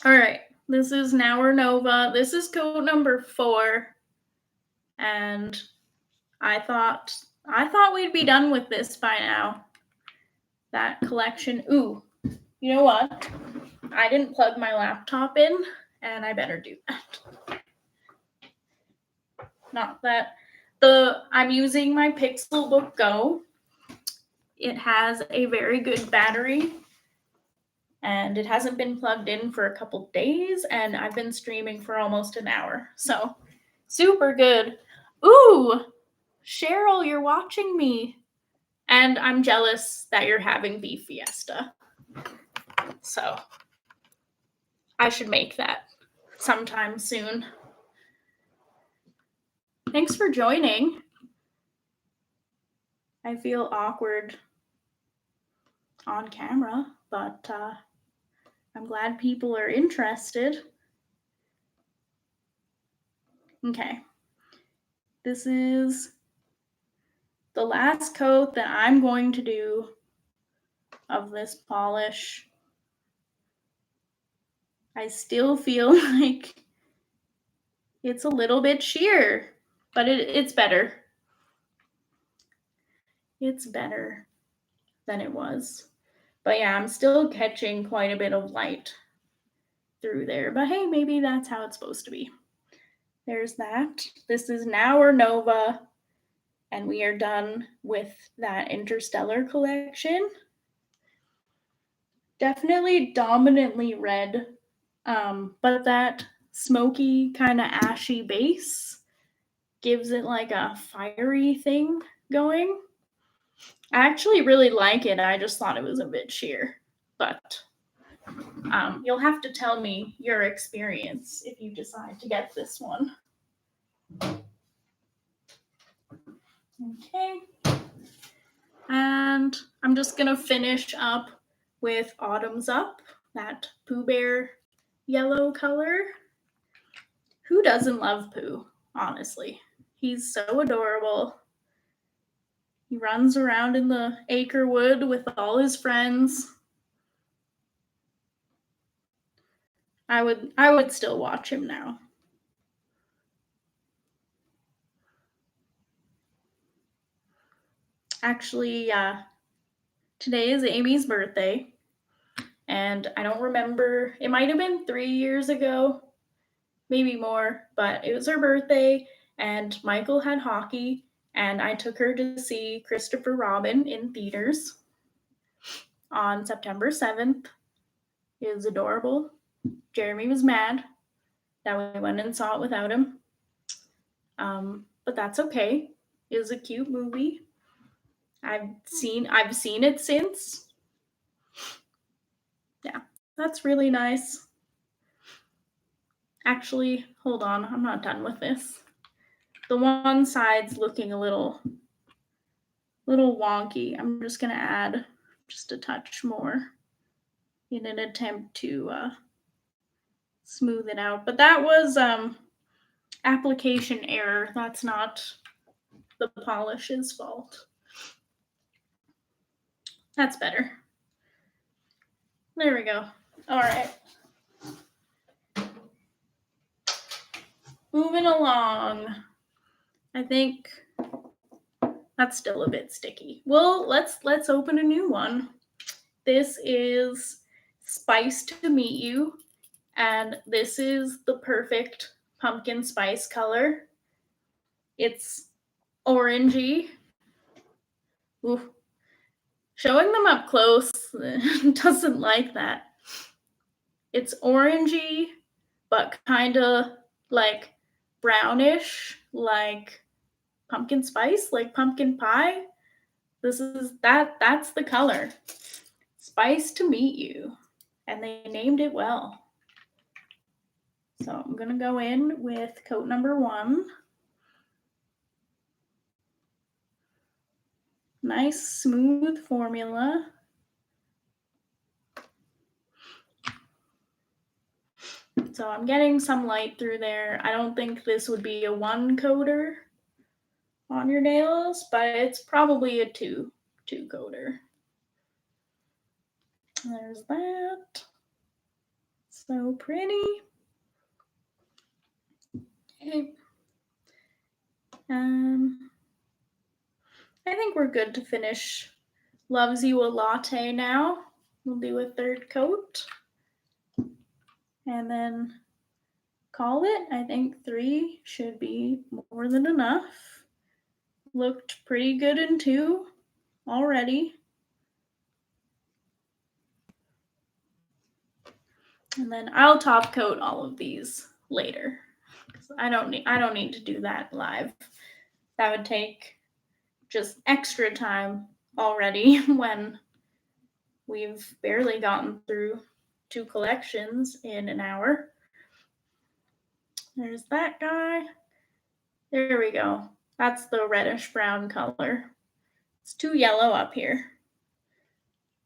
All right, this is Now or Nova. This is coat number 4, and I thought we'd be done with this by now. That collection. Ooh, you know what? I didn't plug my laptop in, and I better do that. Not that I'm using my Pixelbook Go. It has a very good battery, and it hasn't been plugged in for a couple days, and I've been streaming for almost an hour. So, super good. Ooh, Cheryl, you're watching me. And I'm jealous that you're having beef fiesta. So, I should make that sometime soon. Thanks for joining. I feel awkward on camera, but I'm glad people are interested. Okay. This is the last coat that I'm going to do of this polish. I still feel like it's a little bit sheer, but it's better. It's better than it was. But yeah, I'm still catching quite a bit of light through there. But hey, maybe that's how it's supposed to be. There's that. This is Now or Nova, and we are done with that Interstellar collection. Definitely dominantly red, but that smoky kind of ashy base gives it like a fiery thing going. I actually really like it. I just thought it was a bit sheer, but you'll have to tell me your experience if you decide to get this one. Okay. And I'm just going to finish up with Autumn's Up, that Pooh Bear yellow color. Who doesn't love Pooh, honestly? He's so adorable. He runs around in the acre wood with all his friends. I would still watch him now. Actually, today is Amy's birthday, and I don't remember, it might have been 3 years ago, maybe more, but it was her birthday, and Michael had hockey, and I took her to see Christopher Robin in theaters on September 7th. It was adorable. Jeremy was mad that we went and saw it without him. But that's okay. It was a cute movie. I've seen it since. Yeah, that's really nice. Actually, hold on, I'm not done with this. The one side's looking a little wonky. I'm just gonna add just a touch more in an attempt to smooth it out. But that was application error. That's not the polish's fault. That's better. There we go. All right. Moving along. I think that's still a bit sticky. Well, let's open a new one. This is Spice to Meet You, and this is the perfect pumpkin spice color. It's orangey, Ooh. Showing them up close doesn't like that. It's orangey, but kind of like brownish, like pumpkin spice, like pumpkin pie. That's the color. Spice to meet you. And they named it well. So I'm gonna go in with coat number 1. Nice smooth formula. So I'm getting some light through there. I don't think this would be a 1 coater on your nails, but it's probably a 2 coater. There's that. So pretty. Okay. I think we're good to finish Loves You a Latte now. We'll do a 3rd coat. And then call it. I think 3 should be more than enough. Looked pretty good in 2 already. And then I'll top coat all of these later. I don't need to do that live. That would take just extra time already when we've barely gotten through 2 collections in an hour. There's that guy. There we go. That's the reddish brown color. It's too yellow up here.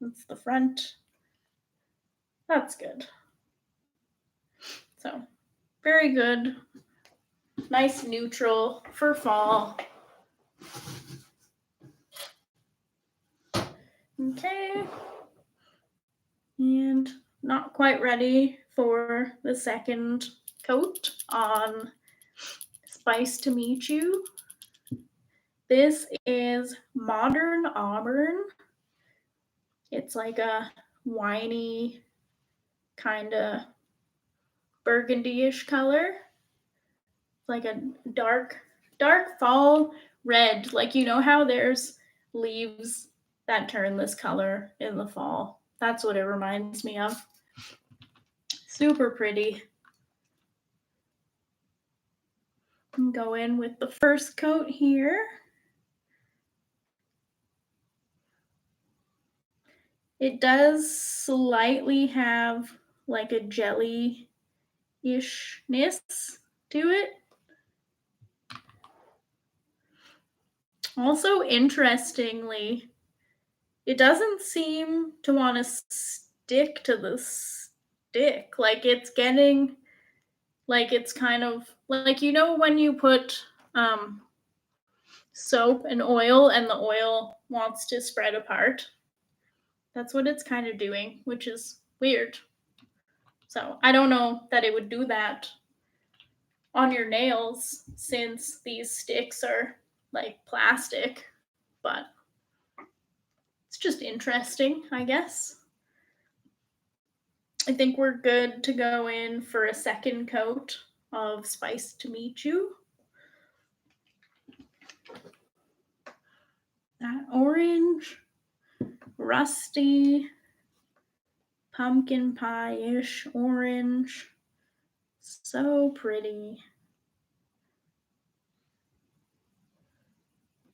That's the front. That's good. So, very good. Nice neutral for fall. Okay. And not quite ready for the 2nd coat on Spice to Meet You. This is Modern Auburn. It's like a winey, kind of burgundy-ish color. It's like a dark fall red. Like, you know how there's leaves that turn this color in the fall? That's what it reminds me of. Super pretty. Go in with the 1st coat here. It does slightly have like a jelly-ishness to it. Also, interestingly, it doesn't seem to want to stick to the stick. Like, it's getting, like, it's kind of, like, you know when you put soap and oil and the oil wants to spread apart? That's what it's kind of doing, which is weird. So I don't know that it would do that on your nails since these sticks are like plastic, but it's just interesting, I guess. I think we're good to go in for a 2nd coat of Spice to Meet You. That orange, rusty, pumpkin pie-ish orange. So pretty.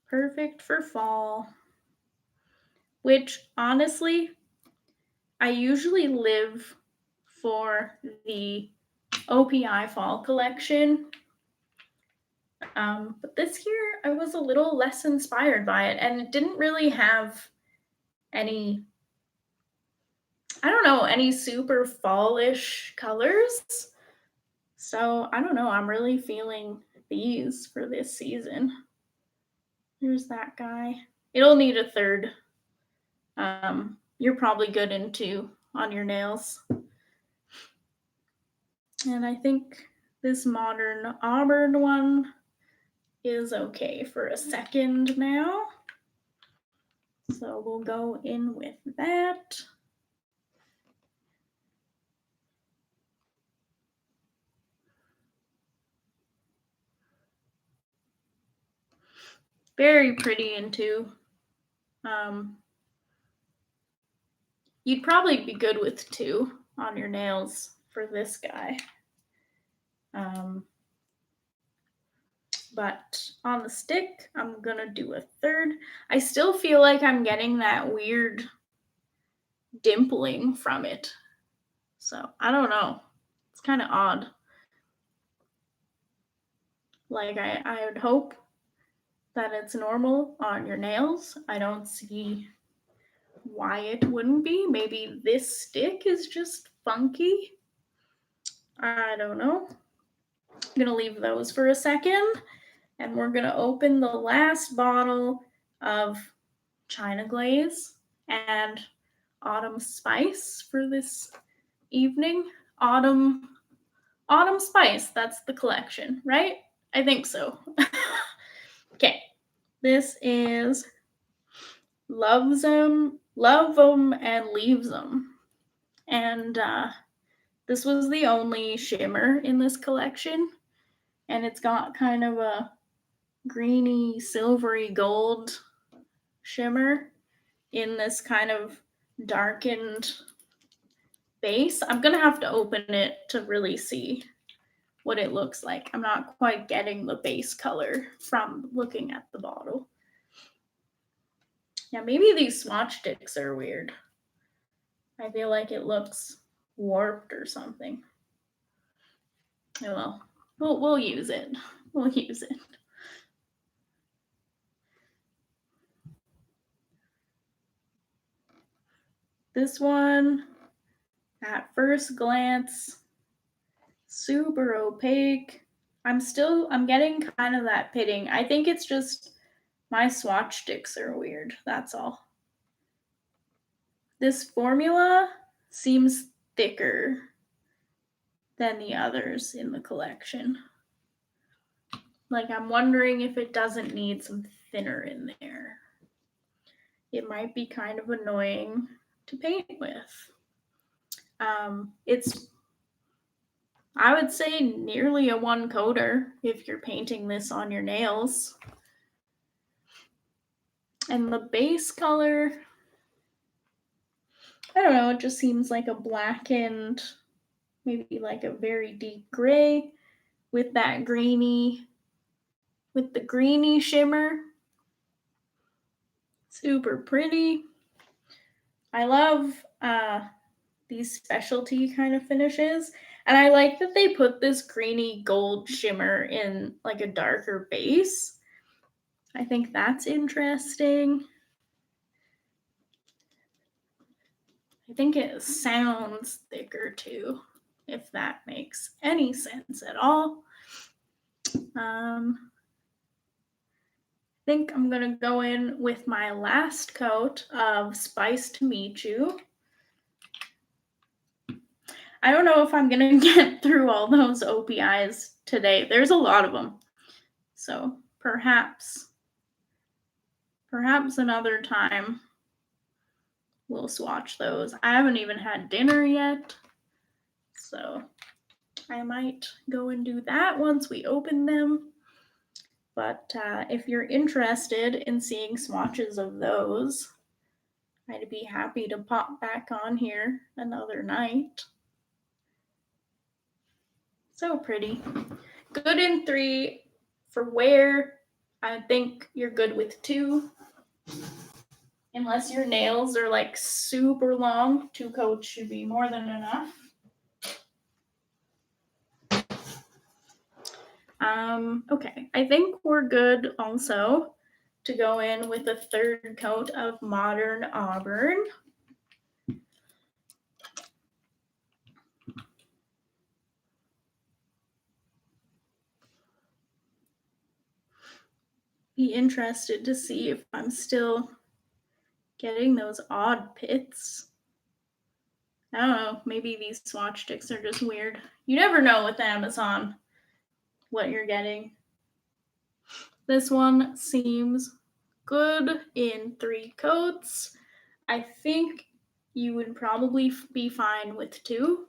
Perfect for fall. Which, honestly, I usually live for the OPI fall collection. But this year I was a little less inspired by it, and it didn't really have any, I don't know, any super fallish colors. So I don't know, I'm really feeling these for this season. Here's that guy. It'll need a 3rd. You're probably good in 2 on your nails. And I think this Modern Auburn one is okay for a 2nd now. So we'll go in with that. Very pretty in 2. You'd probably be good with 2 on your nails for this guy. But on the stick, I'm gonna do a 3rd. I still feel like I'm getting that weird dimpling from it. So I don't know. It's kind of odd. Like I would hope that it's normal on your nails. I don't see why it wouldn't be. Maybe this stick is just funky. I don't know. I'm gonna leave those for a second, and we're gonna open the last bottle of China Glaze and Autumn Spice for this evening. Autumn Spice, that's the collection, right? I think so. Okay, this is Love 'em, and Leaves 'em. And this was the only shimmer in this collection. And it's got kind of a greeny, silvery gold shimmer in this kind of darkened base. I'm going to have to open it to really see what it looks like. I'm not quite getting the base color from looking at the bottle. Yeah, maybe these swatch sticks are weird. I feel like it looks warped or something. Oh well, we'll use it. We'll use it. This one, at first glance, super opaque. I'm getting kind of that pitting. I think it's just my swatch sticks are weird. That's all. This formula seems thicker than the others in the collection. Like, I'm wondering if it doesn't need some thinner in there. It might be kind of annoying to paint with. It's, I would say, nearly a 1 coater if you're painting this on your nails. And the base color, I don't know, it just seems like a blackened, maybe like a very deep gray with that greeny, with the greeny shimmer. Super pretty. I love these specialty kind of finishes. And I like that they put this greeny gold shimmer in like a darker base. I think that's interesting. I think it sounds thicker too, if that makes any sense at all. I think I'm gonna go in with my last coat of Spice to Meet You. I don't know if I'm gonna get through all those OPIs today. There's a lot of them. So perhaps another time we'll swatch those. I haven't even had dinner yet, so I might go and do that once we open them. But if you're interested in seeing swatches of those, I'd be happy to pop back on here another night. So pretty. Good in 3 for wear. I think you're good with 2. Unless your nails are like super long, 2 coats should be more than enough. Okay, I think we're good also to go in with a 3rd coat of Modern Auburn. Be interested to see if I'm still getting those odd pits. I don't know, maybe these swatch sticks are just weird. You never know with Amazon what you're getting. This one seems good in 3 coats. I think you would probably be fine with 2.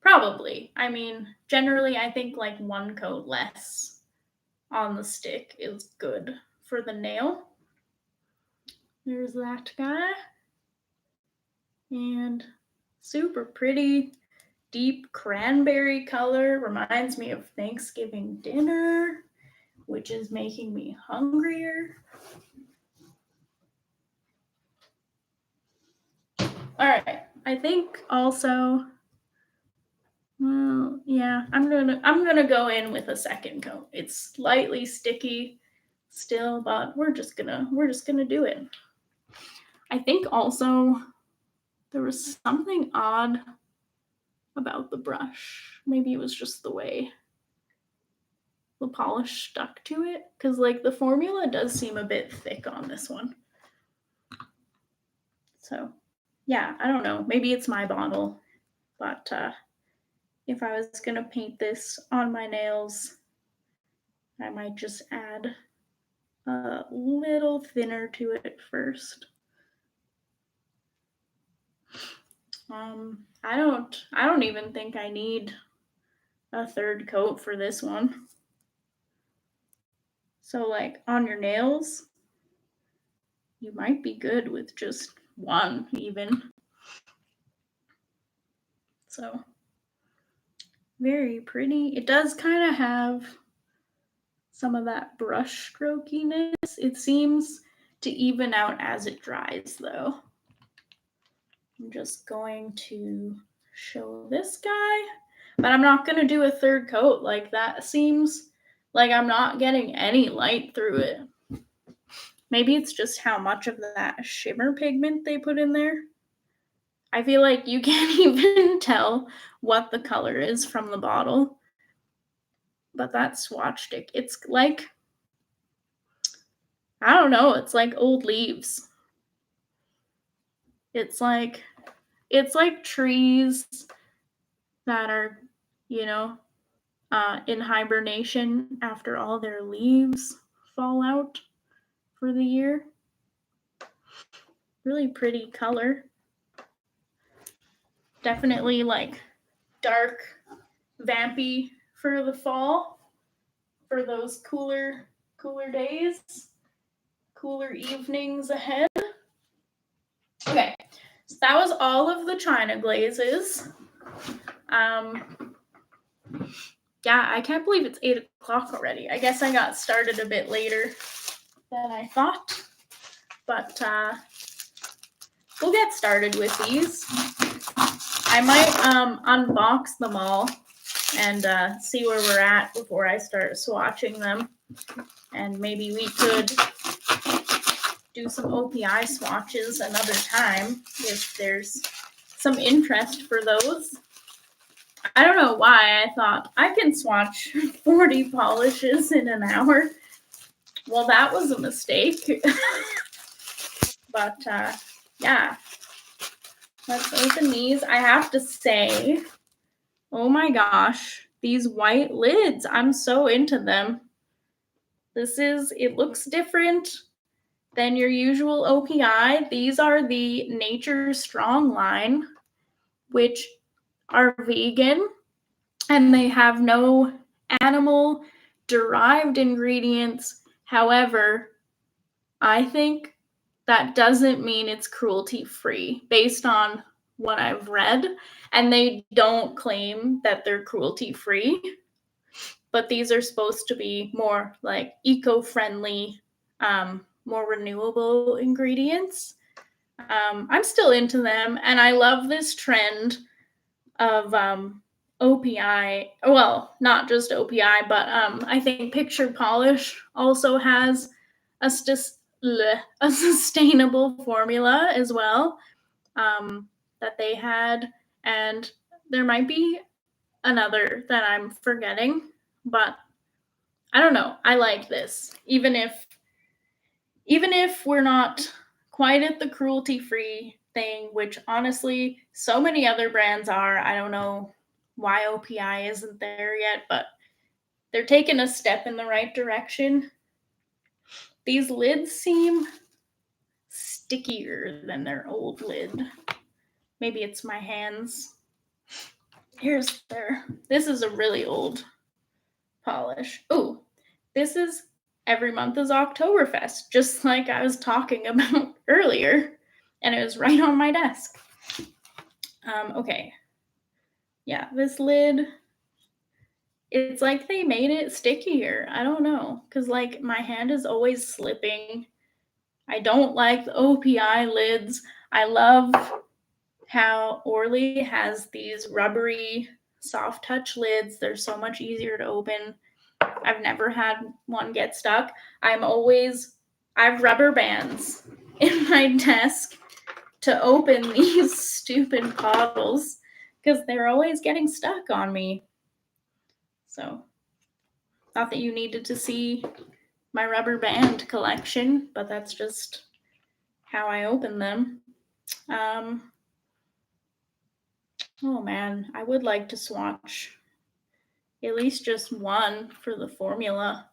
Probably. I mean, generally, I think like 1 coat less on the stick is good for the nail. There's that guy. And super pretty, deep cranberry color. Reminds me of Thanksgiving dinner, which is making me hungrier. All right, I think also, well, yeah, I'm gonna go in with a second coat. It's slightly sticky still, but we're just gonna do it. I think also there was something odd about the brush. Maybe it was just the way the polish stuck to it, because like the formula does seem a bit thick on this one. So yeah, I don't know, maybe it's my bottle, but if I was gonna paint this on my nails, I might just add a little thinner to it first. I don't even think I need a third coat for this one. So like on your nails, you might be good with just one even. So very pretty. It does kind of have some of that brush strokiness. It seems to even out as it dries though. I'm just going to show this guy, but I'm not going to do a third coat. Like that seems like I'm not getting any light through it. Maybe it's just how much of that shimmer pigment they put in there. I feel like you can't even tell what the color is from the bottle. But that swatch stick, it's like, I don't know, it's like old leaves. It's like trees that are, in hibernation after all their leaves fall out for the year. Really pretty color. Definitely like dark, vampy for the fall, for those cooler days, cooler evenings ahead. Okay, so that was all of the China glazes. Yeah, I can't believe it's 8 o'clock already. I guess I got started a bit later than I thought, but we'll get started with these. I might unbox them all and see where we're at before I start swatching them. And maybe we could do some OPI swatches another time if there's some interest for those. I don't know why I thought I can swatch 40 polishes in an hour. Well, that was a mistake. But yeah, let's open these. I have to say, oh my gosh, these white lids, I'm so into them. It looks different than your usual OPI. These are the Nature Strong line, which are vegan, and they have no animal derived ingredients. However, I think that doesn't mean it's cruelty free based on what I've read, and they don't claim that they're cruelty free, but these are supposed to be more like eco-friendly, more renewable ingredients. I'm still into them, and I love this trend of OPI. Well, not just OPI, but I think Picture Polish also has a sustainable formula as well that they had, and there might be another that I'm forgetting, but I don't know. I like this, even if we're not quite at the cruelty-free thing, which honestly, so many other brands are. I don't know why OPI isn't there yet, but they're taking a step in the right direction. These lids seem stickier than their old lid. Maybe it's my hands. This is a really old polish. Oh, this is Every Month is Oktoberfest, just like I was talking about earlier, and it was right on my desk. Okay. Yeah, this lid, it's like they made it stickier. I don't know, because like my hand is always slipping. I don't like the OPI lids. I love how Orly has these rubbery soft touch lids. They're so much easier to open. I've never had one get stuck. I have rubber bands in my desk to open these stupid bottles because they're always getting stuck on me. So, not that you needed to see my rubber band collection, but that's just how I open them. Oh man, I would like to swatch at least just one for the formula.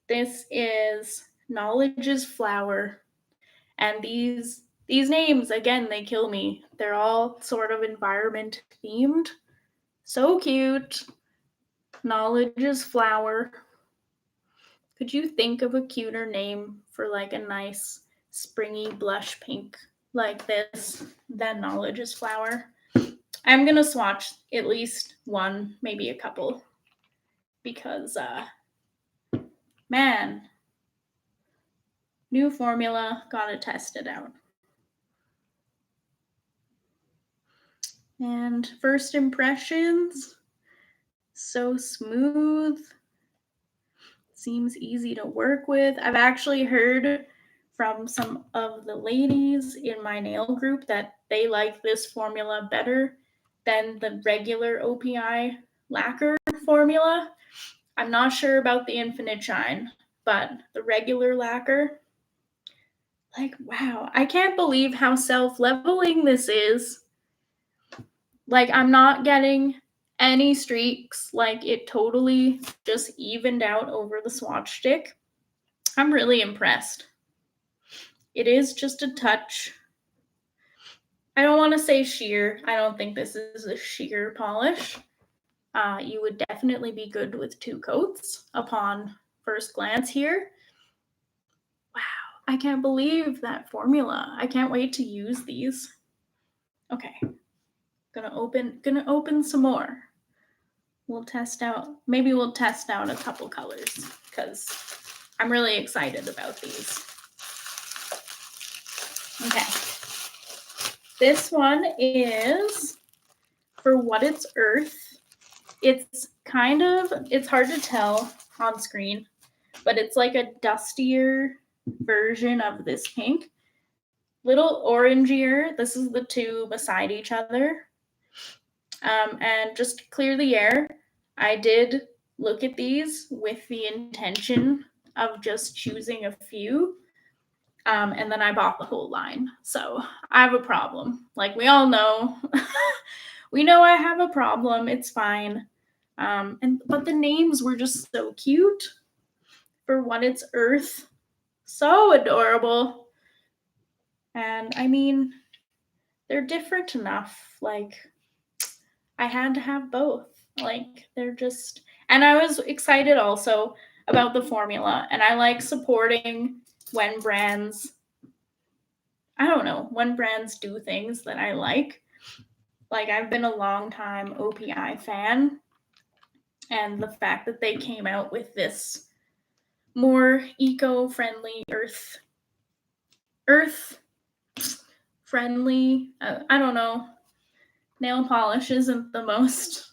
This is Knowledge's Flower, and these names, again, they kill me. They're all sort of environment themed. So cute. Knowledge's Flower. Could you think of a cuter name for like a nice springy blush pink like this than Knowledge's Flower? I'm gonna swatch at least one, maybe a couple, because man, new formula, gotta test it out. And first impressions, so smooth, seems easy to work with. I've actually heard from some of the ladies in my nail group that they like this formula better than the regular OPI lacquer formula. I'm not sure about the Infinite Shine, but the regular lacquer, like, wow, I can't believe how self-leveling this is. Like, I'm not getting any streaks. Like, it totally just evened out over the swatch stick. I'm really impressed. It is just a touch. I don't want to say sheer. I don't think this is a sheer polish. You would definitely be good with 2 coats upon first glance here. Wow, I can't believe that formula. I can't wait to use these. Okay, gonna open some more. We'll test out a couple colors because I'm really excited about these. Okay. This one is For What It's Earth. It's hard to tell on screen, but it's like a dustier version of this pink. Little orangier. This is the 2 beside each other. And just to clear the air, I did look at these with the intention of just choosing a few. And then I bought the whole line. So I have a problem. Like we all know. We know I have a problem. It's fine. But the names were just so cute. For What It's Earth. So adorable. And I mean, they're different enough. Like, I had to have both. Like, they're just. And I was excited also about the formula. And I like supporting when brands do things that I like. Like, I've been a long time OPI fan. And the fact that they came out with this more eco-friendly, earth-friendly, I don't know, nail polish isn't the most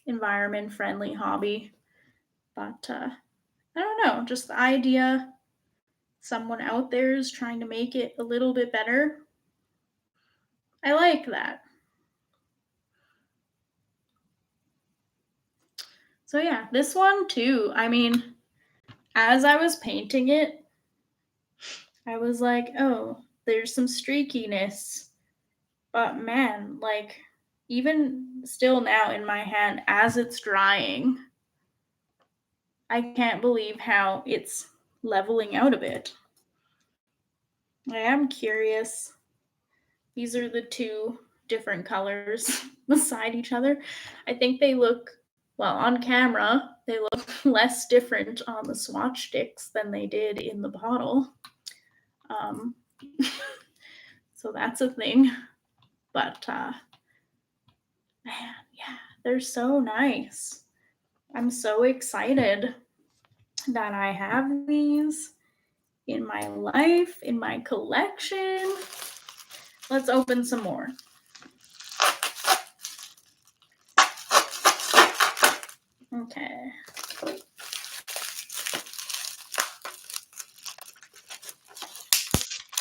environment-friendly hobby. But I don't know, just the idea someone out there is trying to make it a little bit better. I like that. So yeah, this one too. I mean, as I was painting it, I was like, oh, there's some streakiness. But man, like, even still now in my hand as it's drying, I can't believe how it's leveling out a bit. I am curious. These are the 2 different colors beside each other. I think they look, well, on camera, they look less different on the swatch sticks than they did in the bottle. Um, so that's a thing. But man, yeah, they're so nice. I'm so excited that I have these in my life, in my collection. Let's open some more. Okay.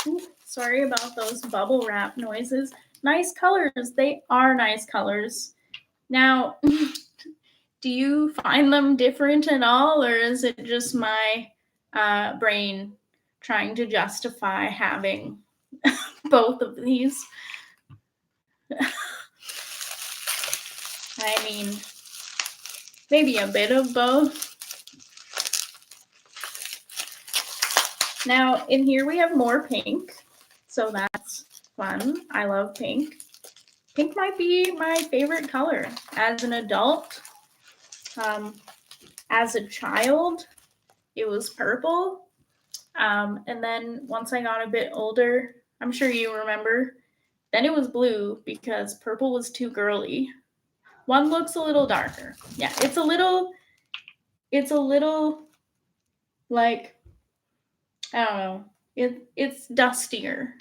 Ooh, sorry about those bubble wrap noises. Nice colors. They are nice colors. Now, do you find them different at all, or is it just my brain trying to justify having both of these? I mean, maybe a bit of both. Now, in here we have more pink, so that's fun. I love pink. Pink might be my favorite color as an adult. As a child, it was purple. And then once I got a bit older, I'm sure you remember, then it was blue because purple was too girly. One looks a little darker. Yeah, it's a little like, I don't know. It's dustier.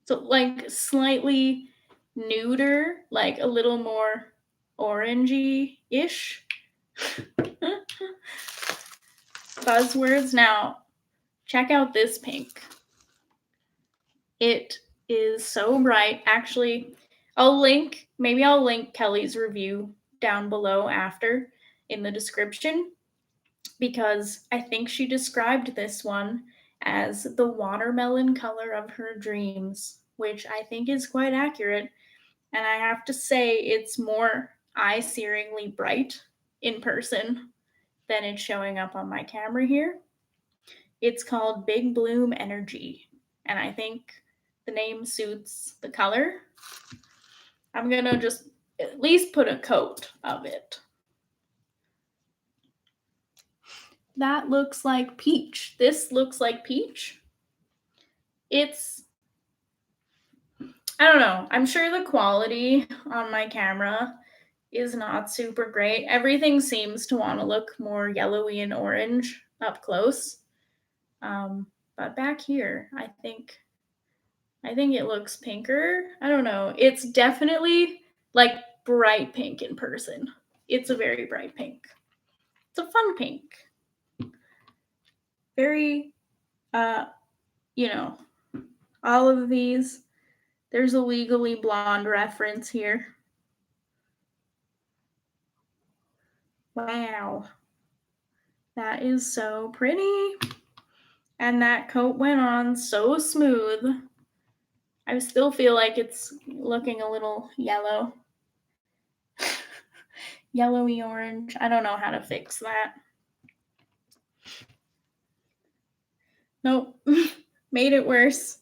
So like slightly nuder, like a little more orangey-ish. Buzzwords. Now, check out this pink. It is so bright. Actually, maybe I'll link Kelly's review down below after in the description, because I think she described this one as the watermelon color of her dreams, which I think is quite accurate. And I have to say, it's more eye-searingly bright in person than it's showing up on my camera here. It's called Big Bloom Energy, and I think the name suits the color. I'm gonna just at least put a coat of it. That looks like peach. This looks like peach. It's, I don't know. I'm sure the quality on my camera is not super great. Everything seems to want to look more yellowy and orange up close. But back here, I think it looks pinker. I don't know. It's definitely like bright pink in person. It's a very bright pink. It's a fun pink. Very, you know, all of these. There's a Legally Blonde reference here. Wow. That is so pretty. And that coat went on so smooth. I still feel like it's looking a little yellow. Yellowy orange. I don't know how to fix that. Nope. Made it worse.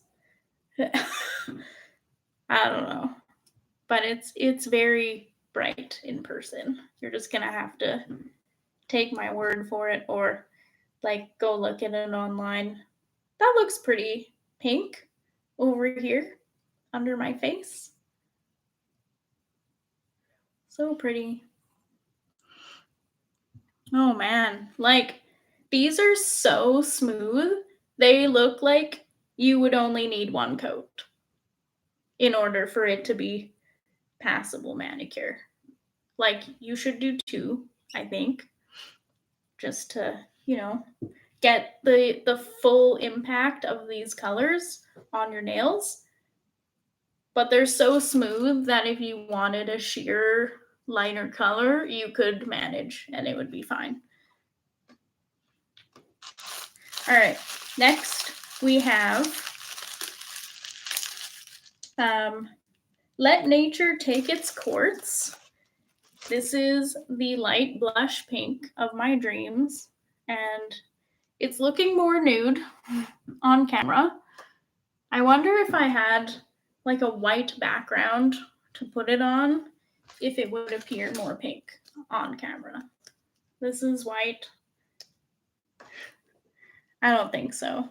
I don't know. But it's very bright in person. You're just gonna have to take my word for it, or like go look at it online. That looks pretty pink over here under my face. So pretty. Oh man, like these are so smooth. They look like you would only need one coat in order for it to be passable manicure. Like you should do two, I think, just to, get the full impact of these colors on your nails. But they're so smooth that if you wanted a sheer lighter color, you could manage and it would be fine. All right, next we have Let Nature Take Its Course. This is the light blush pink of my dreams, and it's looking more nude on camera. I wonder if I had like a white background to put it on, if it would appear more pink on camera. This is white. I don't think so.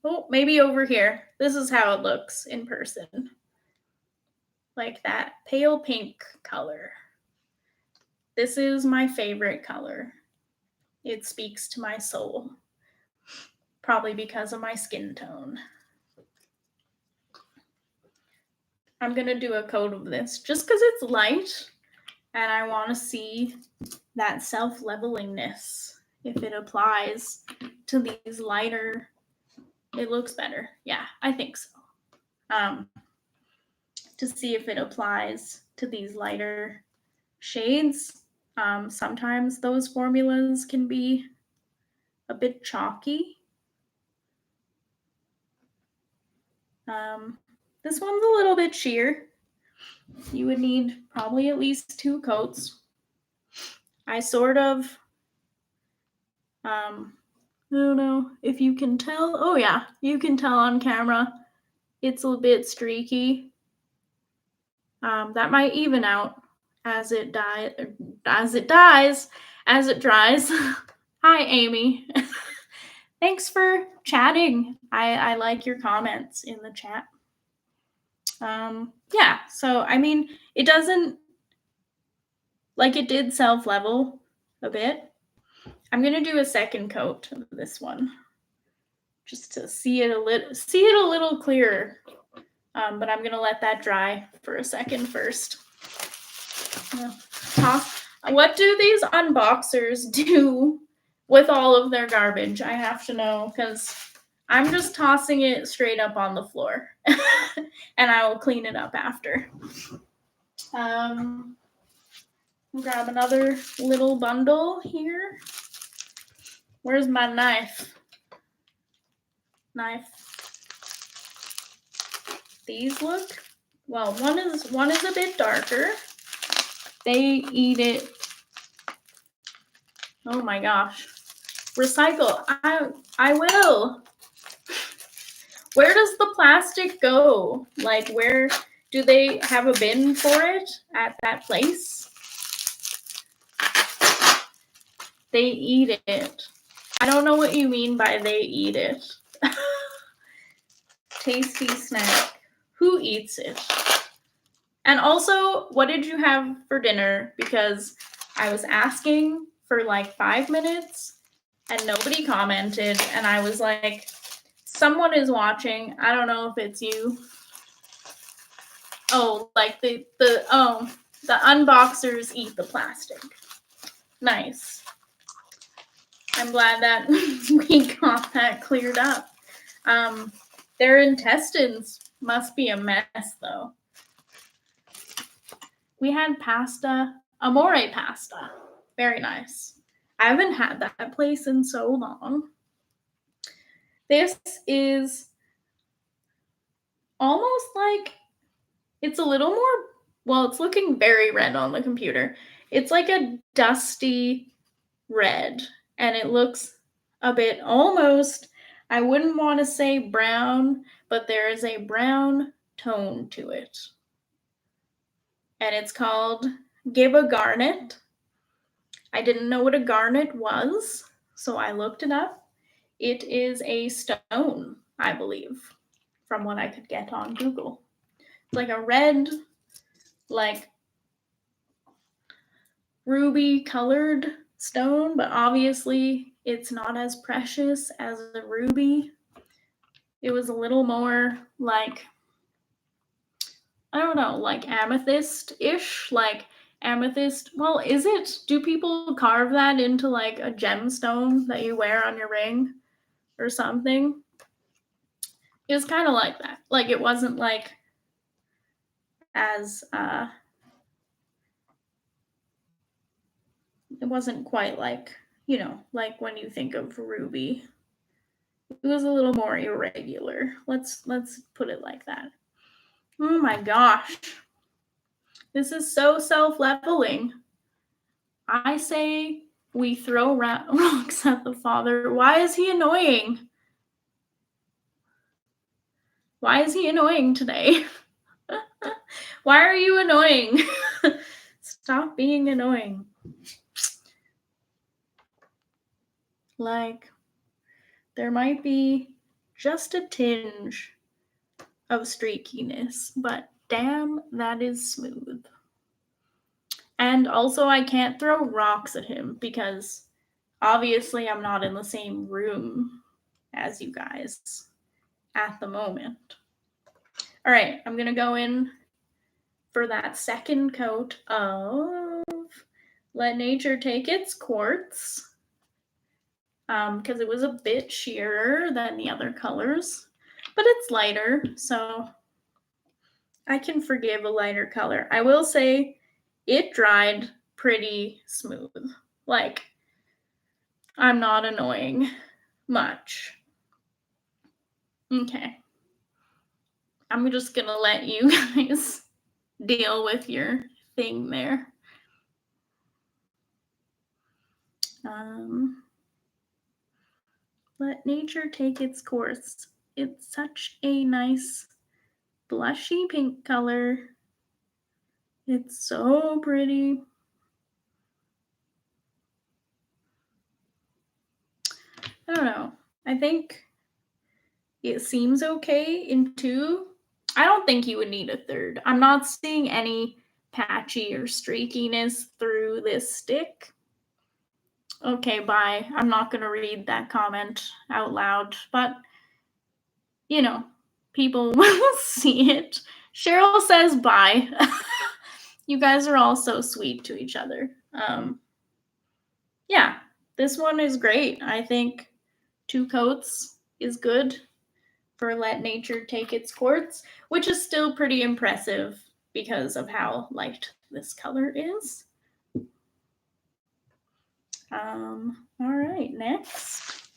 Oh, maybe over here. This is how it looks in person. Like that pale pink color. This is my favorite color. It speaks to my soul. Probably because of my skin tone. I'm going to do a coat of this just because it's light and I want to see that self-levelingness. If it applies to these lighter, it looks better. Yeah, I think so. To see if it applies to these lighter shades. Sometimes those formulas can be a bit chalky. This one's a little bit sheer. You would need probably at least 2 coats. I sort of, I don't know if you can tell. Oh yeah, you can tell on camera. It's a bit streaky. That might even out as it dries. Hi, Amy. Thanks for chatting. I like your comments in the chat. Yeah, so I mean, it doesn't, like it did self-level a bit. I'm gonna do a second coat of this one just to see it a little clearer. But I'm gonna let that dry for a second first. What do these unboxers do with all of their garbage? I have to know, because I'm just tossing it straight up on the floor and I will clean it up after. Grab another little bundle here. Where's my knife? These look, well, one is a bit darker. They eat it. Oh my gosh. Recycle. I will. Where does the plastic go? Like, where do they have a bin for it at that place? They eat it. I don't know what you mean by they eat it. Tasty snack. Who eats it? And also, what did you have for dinner? Because I was asking for like 5 minutes and nobody commented. And I was like, someone is watching. I don't know if it's you. Oh, like the unboxers eat the plastic. Nice. I'm glad that we got that cleared up. Their intestines must be a mess, though. We had pasta, amore pasta. Very nice. I haven't had that place in so long. This is almost like, it's a little more, well, it's looking very red on the computer. It's like a dusty red, and it looks a bit almost, I wouldn't want to say brown, but there is a brown tone to it. And it's called Give a Garnet. I didn't know what a garnet was, so I looked it up. It is a stone, I believe, from what I could get on Google. It's like a red, like ruby colored stone, but obviously it's not as precious as a ruby. It was a little more like, I don't know, like amethyst-ish, like amethyst. Well, is it? Do people carve that into like a gemstone that you wear on your ring or something? It was kind of like that. Like, it wasn't like as, it wasn't quite like, you know, like when you think of ruby. It was a little more irregular. Let's put it like that. Oh my gosh. This is so self-leveling. I say we throw rocks at the father. Why is he annoying? Why is he annoying today? Why are you annoying? Stop being annoying. Like, There might be just a tinge of streakiness, but damn, that is smooth. And also, I can't throw rocks at him because obviously I'm not in the same room as you guys at the moment. All right, I'm going to go in for that second coat of Let Nature Take Its Quartz, because it was a bit sheerer than the other colors, but it's lighter, so I can forgive a lighter color. I will say it dried pretty smooth. Like, I'm not annoying much. Okay. I'm just gonna let you guys deal with your thing there. Let nature take its course. It's such a nice blushy pink color. It's so pretty. I don't know. I think it seems okay in 2. I don't think you would need a 3rd. I'm not seeing any patchy or streakiness through this stick. Okay, bye. I'm not going to read that comment out loud, but you know, people will see it. Cheryl says bye. You guys are all so sweet to each other. Yeah, this one is great. I think 2 coats is good for Let Nature Take Its Course, which is still pretty impressive because of how light this color is. All right, next.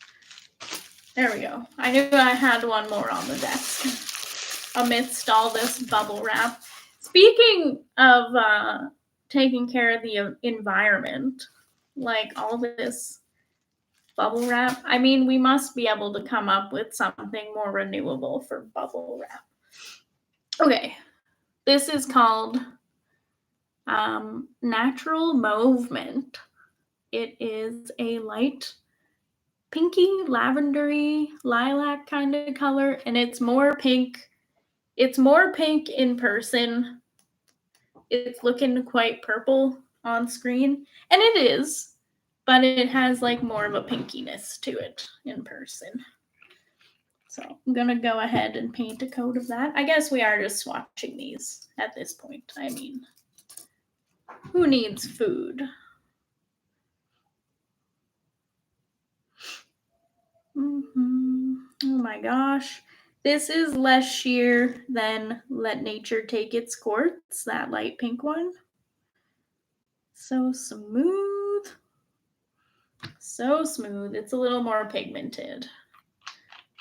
There we go. I knew I had one more on the desk amidst all this bubble wrap. Speaking of taking care of the environment, like all this bubble wrap, I mean, we must be able to come up with something more renewable for bubble wrap. Okay, this is called Natural Movement. It is a light pinky, lavendery, lilac kind of color, and it's more pink. It's more pink in person. It's looking quite purple on screen, and it is, but it has like more of a pinkiness to it in person. So I'm gonna go ahead and paint a coat of that. I guess we are just swatching these at this point. I mean, who needs food? Oh my gosh. This is less sheer than Let Nature Take Its Course, that light pink one. So smooth. So smooth. It's a little more pigmented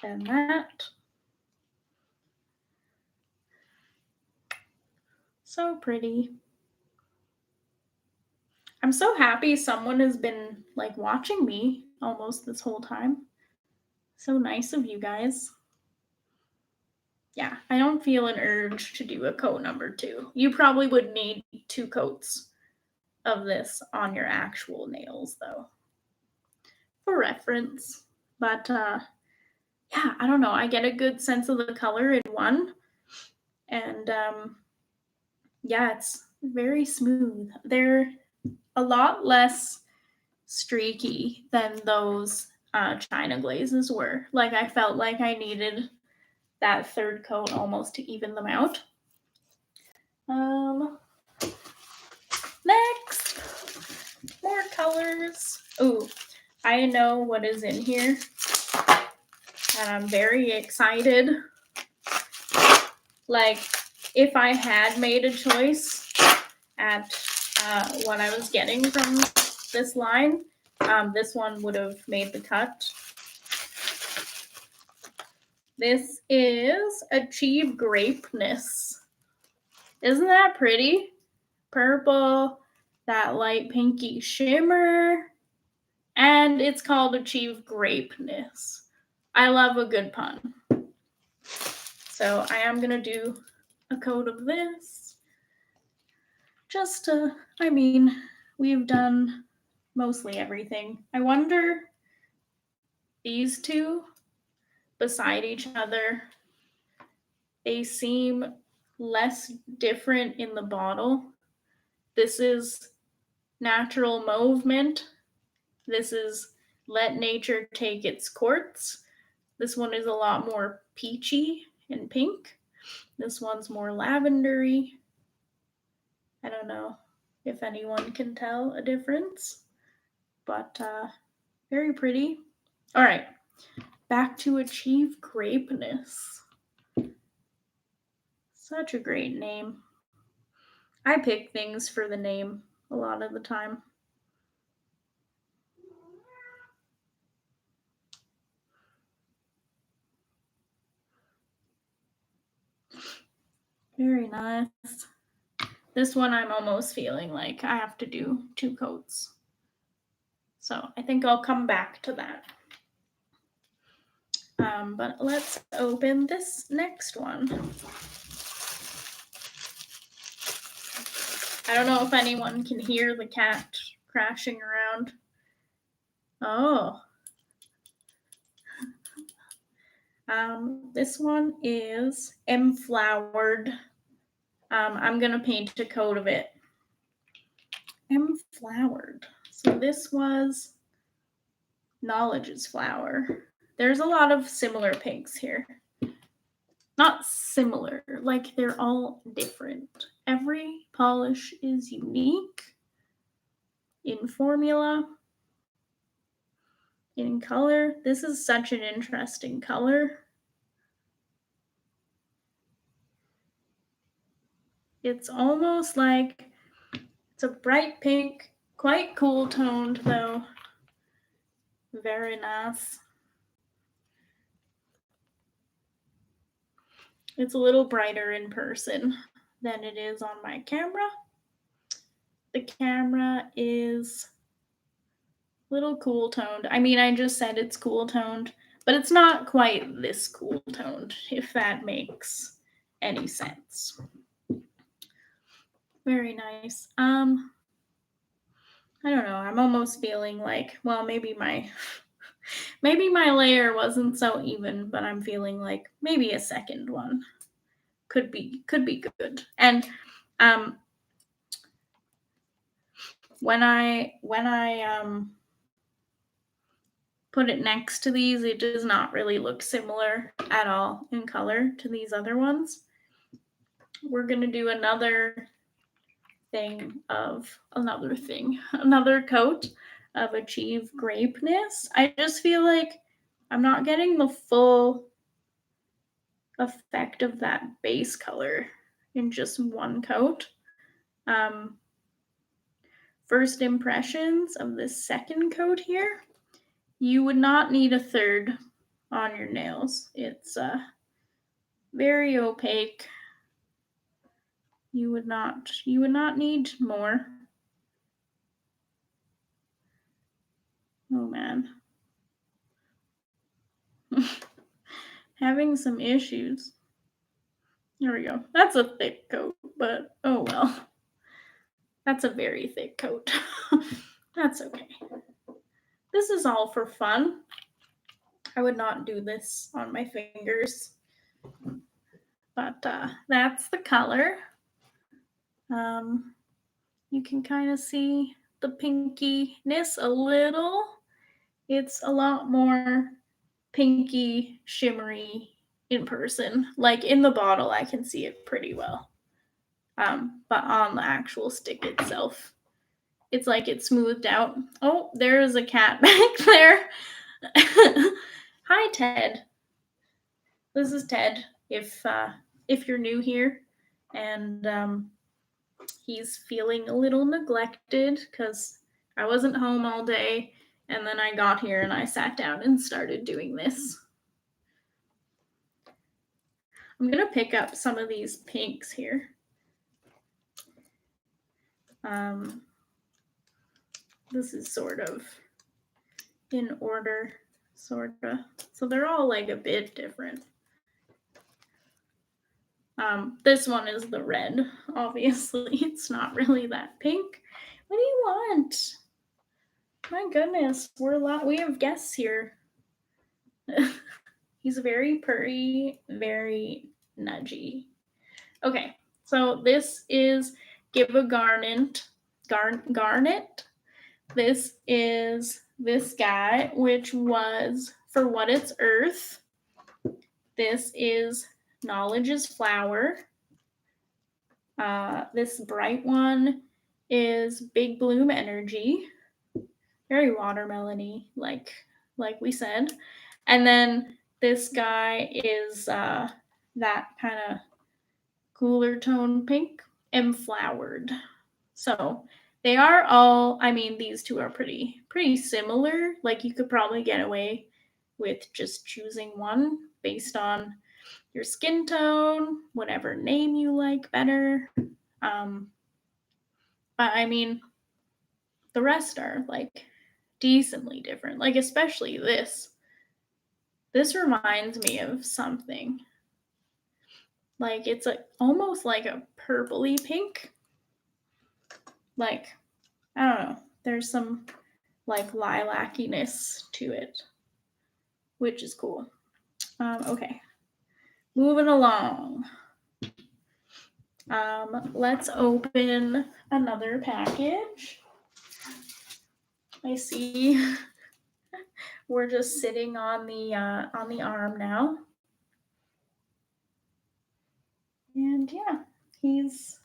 than that. So pretty. I'm so happy someone has been like watching me almost this whole time. So nice of you guys. Yeah, I don't feel an urge to do a coat number 2. You probably would need 2 coats of this on your actual nails though, for reference. But yeah, I don't know. I get a good sense of the color in one, and yeah, it's very smooth. They're a lot less streaky than those China glazes were. Like, I felt like I needed that 3rd coat almost to even them out. Next, more colors. Ooh, I know what is in here, and I'm very excited. Like, if I had made a choice at what I was getting from this line, this one would have made the cut. This is Achieve Grapeness. Isn't that pretty? Purple, that light pinky shimmer, and it's called Achieve Grapeness. I love a good pun. So I am gonna do a coat of this. Just to, I mean, we've done mostly everything. I wonder these two beside each other, they seem less different in the bottle. This is Natural Movement. This is Let Nature Take Its Course. This one is a lot more peachy and pink. This one's more lavendery. I don't know if anyone can tell a difference, but very pretty. All right, back to Achieve Grapeness. Such a great name. I pick things for the name a lot of the time. Very nice. This one I'm almost feeling like I have to do 2 coats. So I think I'll come back to that. But let's open this next one. I don't know if anyone can hear the cat crashing around. Oh. This one is M-flowered. I'm going to paint a coat of it. M-flowered. So this was Knowledge's flower. There's a lot of similar pinks here. Not similar, like they're all different. Every polish is unique in formula, in color. This is such an interesting color. It's almost like it's a bright pink, quite cool toned though. Very nice. It's a little brighter in person than it is on my camera. The camera is a little cool toned. I mean, I just said it's cool toned, but it's not quite this cool toned, if that makes any sense. Very nice. I don't know. I'm almost feeling like, well, maybe my layer wasn't so even, but I'm feeling like maybe a second one could be good. And when I put it next to these, it does not really look similar at all in color to these other ones. We're gonna do another coat of Achieve Grapeness. I just feel like I'm not getting the full effect of that base color in just one coat. First impressions of this second coat here, you would not need a third on your nails. It's very opaque. You would not need more. Oh man. Having some issues. There we go. That's a thick coat, but oh well. That's a very thick coat. That's okay. This is all for fun. I would not do this on my fingers. But that's the color. You can kind of see the pinkiness a little. It's a lot more pinky, shimmery in person. Like in the bottle, I can see it pretty well. But on the actual stick itself, it's like it's smoothed out. Oh, there is a cat back there. Hi, Ted. This is Ted. If you're new here, and he's feeling a little neglected because I wasn't home all day, and then I got here and I sat down and started doing this. I'm gonna pick up some of these pinks here. This is sort of in order, sort of. So they're all like a bit different. This one is the red, obviously. It's not really that pink. What do you want? My goodness, we have guests here. He's very purry, very nudgy. Okay, so this is Give a Garnet. Garnet. This is this guy, which was For What It's Earth. This is Knowledge is Flower. This bright one is Big Bloom Energy. Very watermelony, like we said. And then this guy is that kind of cooler tone pink, Flowered. So they are all, I mean, these two are pretty similar. Like you could probably get away with just choosing one based on your skin tone, whatever name you like better. But I mean, the rest are like decently different. Like especially this. This reminds me of something. Like it's almost like a purpley pink. Like, I don't know. There's some like lilackiness to it, which is cool. Okay. Moving along. Let's open another package. I see we're just sitting on the arm now. And yeah, he's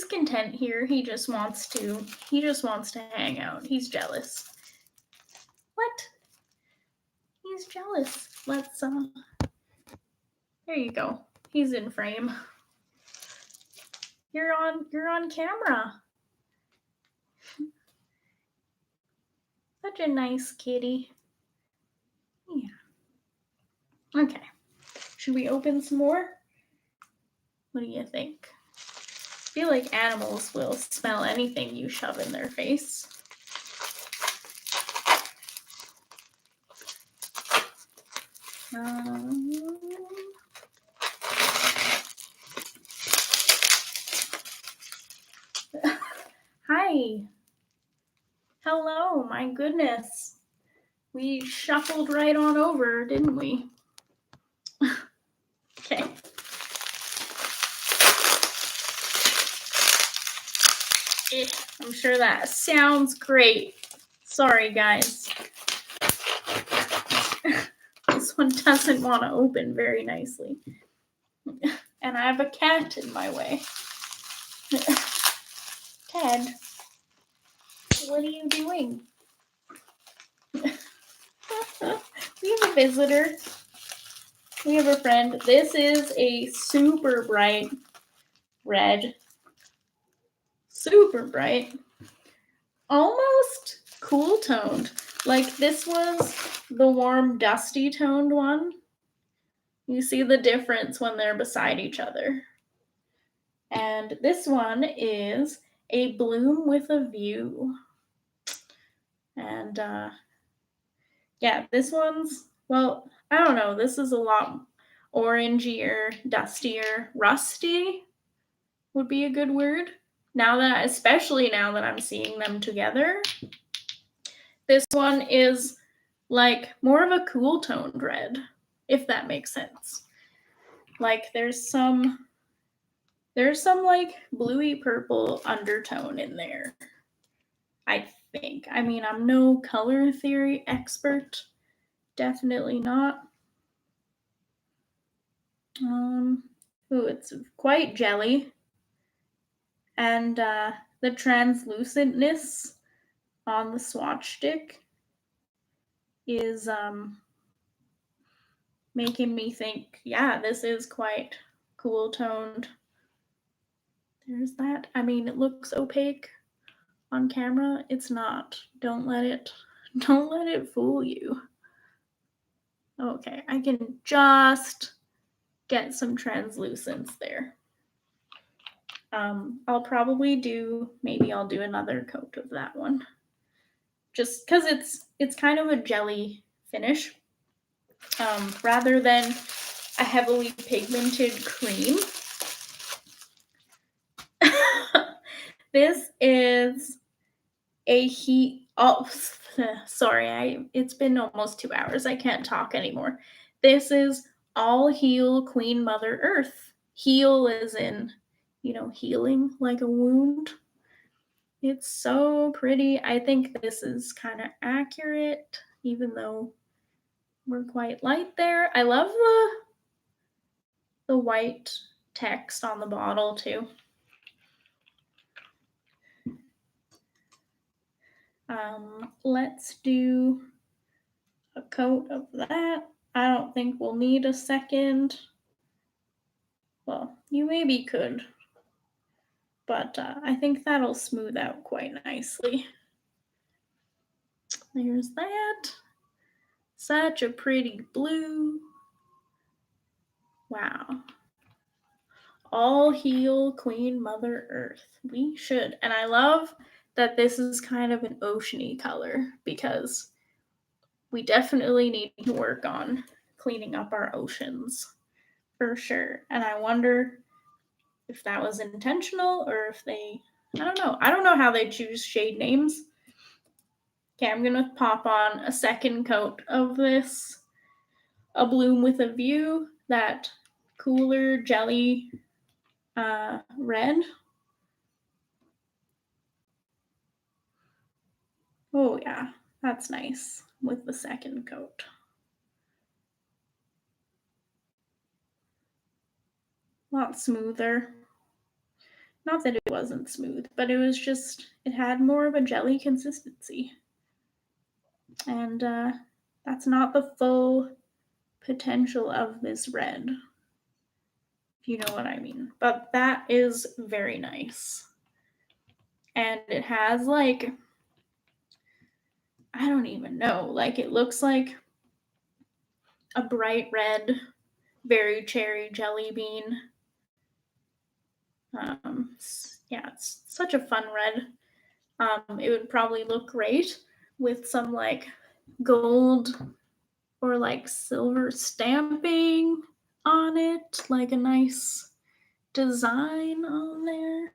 content here. He just wants to hang out. He's jealous. What? He's jealous. Let's there you go. He's in frame. You're on camera. Such a nice kitty. Yeah. Okay. Should we open some more? What do you think? I feel like animals will smell anything you shove in their face. Hi. Hello, my goodness. We shuffled right on over, didn't we? Okay. I'm sure that sounds great. Sorry, guys. This one doesn't want to open very nicely. And I have a cat in my way. Ted, what are you doing? We have a visitor. We have a friend. This is a super bright red. Super bright. Almost cool toned. Like this was the warm, dusty toned one. You see the difference when they're beside each other. And this one is A Bloom with a View. And yeah, this one's, well, I don't know. This is a lot orangier, dustier, rusty would be a good word. Especially now that I'm seeing them together. This one is like more of a cool toned red, if that makes sense. Like there's some like bluey purple undertone in there, I think. I mean, I'm no color theory expert. Definitely not. It's quite jelly. And the translucentness on the swatch stick is making me think, yeah, this is quite cool toned. There's that. I mean, it looks opaque on camera. It's not. Don't let it fool you. Okay, I can just get some translucence there. I'll probably I'll do another coat of that one. Just because it's kind of a jelly finish. Rather than a heavily pigmented cream. This is a heat Oh, sorry, it's been almost 2 hours. I can't talk anymore. This is All Heal Queen Mother Earth. Heal is in, healing like a wound. It's so pretty. I think this is kind of accurate, even though we're quite light there. I love the white text on the bottle too. Let's do a coat of that. I don't think we'll need a second. Well, you maybe could, but I think that'll smooth out quite nicely. There's that. Such a pretty blue. Wow. All heal Queen Mother Earth. We should. And I love that this is kind of an oceany color because we definitely need to work on cleaning up our oceans for sure. And I wonder if that was intentional or if I don't know. I don't know how they choose shade names. Okay, I'm going to pop on a second coat of this. A Bloom with a View, that cooler jelly red. Oh yeah, that's nice with the second coat. A lot smoother. Not that it wasn't smooth, but it had more of a jelly consistency. And that's not the full potential of this red, if you know what I mean. But that is very nice. And it has I don't even know, it looks like a bright red, very cherry jelly bean. Yeah, it's such a fun red. It would probably look great with some gold or silver stamping on it, like a nice design on there.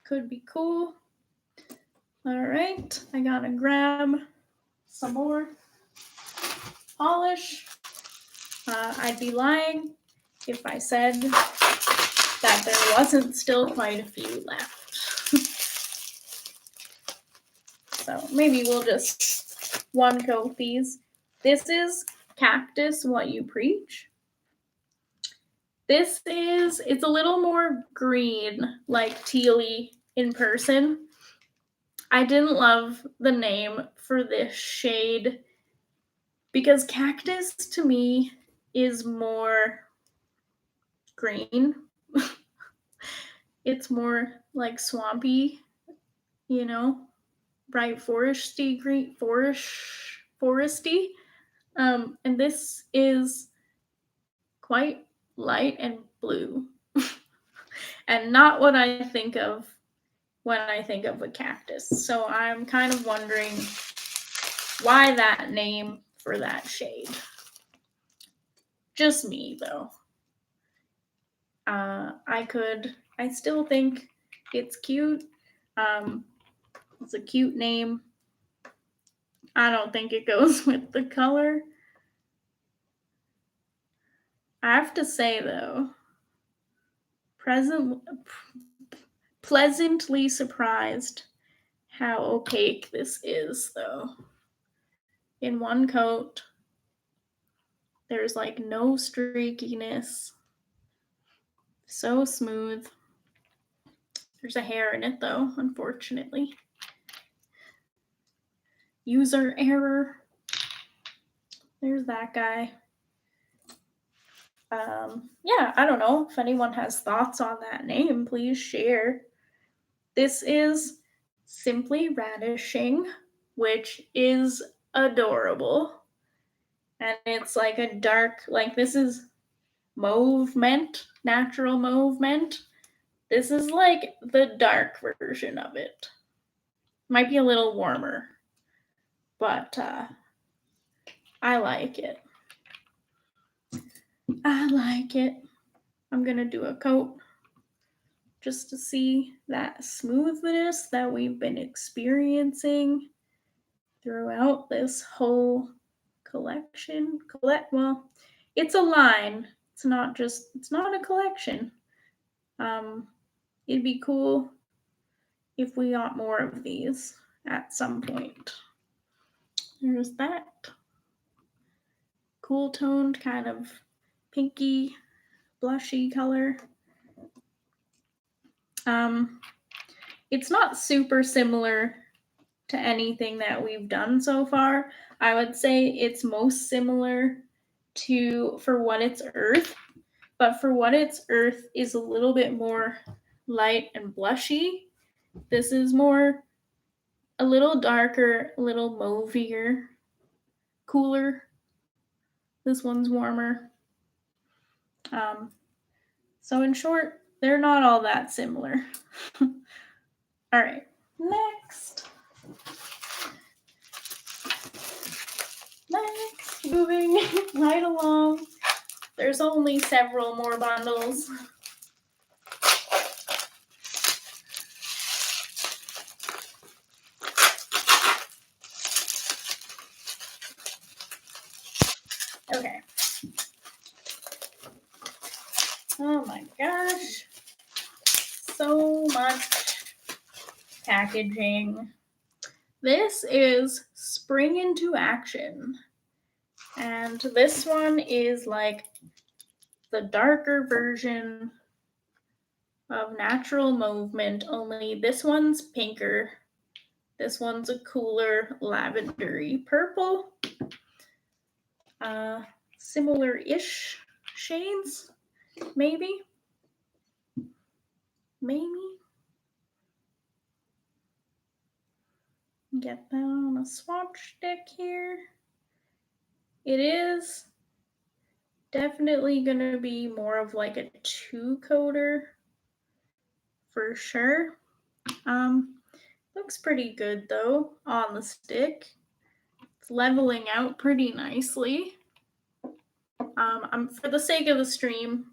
Could be cool. All right, I gotta grab some more polish. I'd be lying if I said that there wasn't still quite a few left. So maybe we'll just one coat these. This is Cactus What You Preach. It's a little more green, like tealy in person. I didn't love the name for this shade because cactus to me is more green. It's more like swampy, bright foresty green, foresty. And this is quite light and blue, and not what I think of when I think of a cactus. So I'm kind of wondering why that name for that shade. Just me, though. I still think it's cute. It's a cute name. I don't think it goes with the color. I have to say, though, pleasantly surprised how opaque this is, though. In one coat, there's no streakiness. So smooth. There's a hair in it, though, unfortunately. User error. There's that guy. Yeah, I don't know if anyone has thoughts on that name. Please share. This is Simply Radishing, which is adorable. And it's a dark, this is mauve mint, natural mauve mint. This is the dark version of it. Might be a little warmer, but I like it. I like it. I'm going to do a coat just to see that smoothness that we've been experiencing. throughout this whole collection. Well, it's a line. It's not a collection. It'd be cool if we got more of these at some point. There's that cool toned kind of pinky blushy color. It's not super similar to anything that we've done so far. I would say it's most similar to For What It's Earth, but For What It's Earth is a little bit more light and blushy. This is more a little darker, a little mauvier, cooler. This one's warmer. So in short, they're not all that similar. All right, next, moving right along. There's only several more bundles. Okay. Oh my gosh. So much packaging. This is Spring Into Action. And this one is like the darker version of Natural Movement, only this one's pinker. This one's a cooler lavendery purple. Similar-ish shades, maybe. Get that on a swatch stick here. It is definitely going to be more of like a two-coater for sure. Looks pretty good though on the stick. It's leveling out pretty nicely. For the sake of the stream,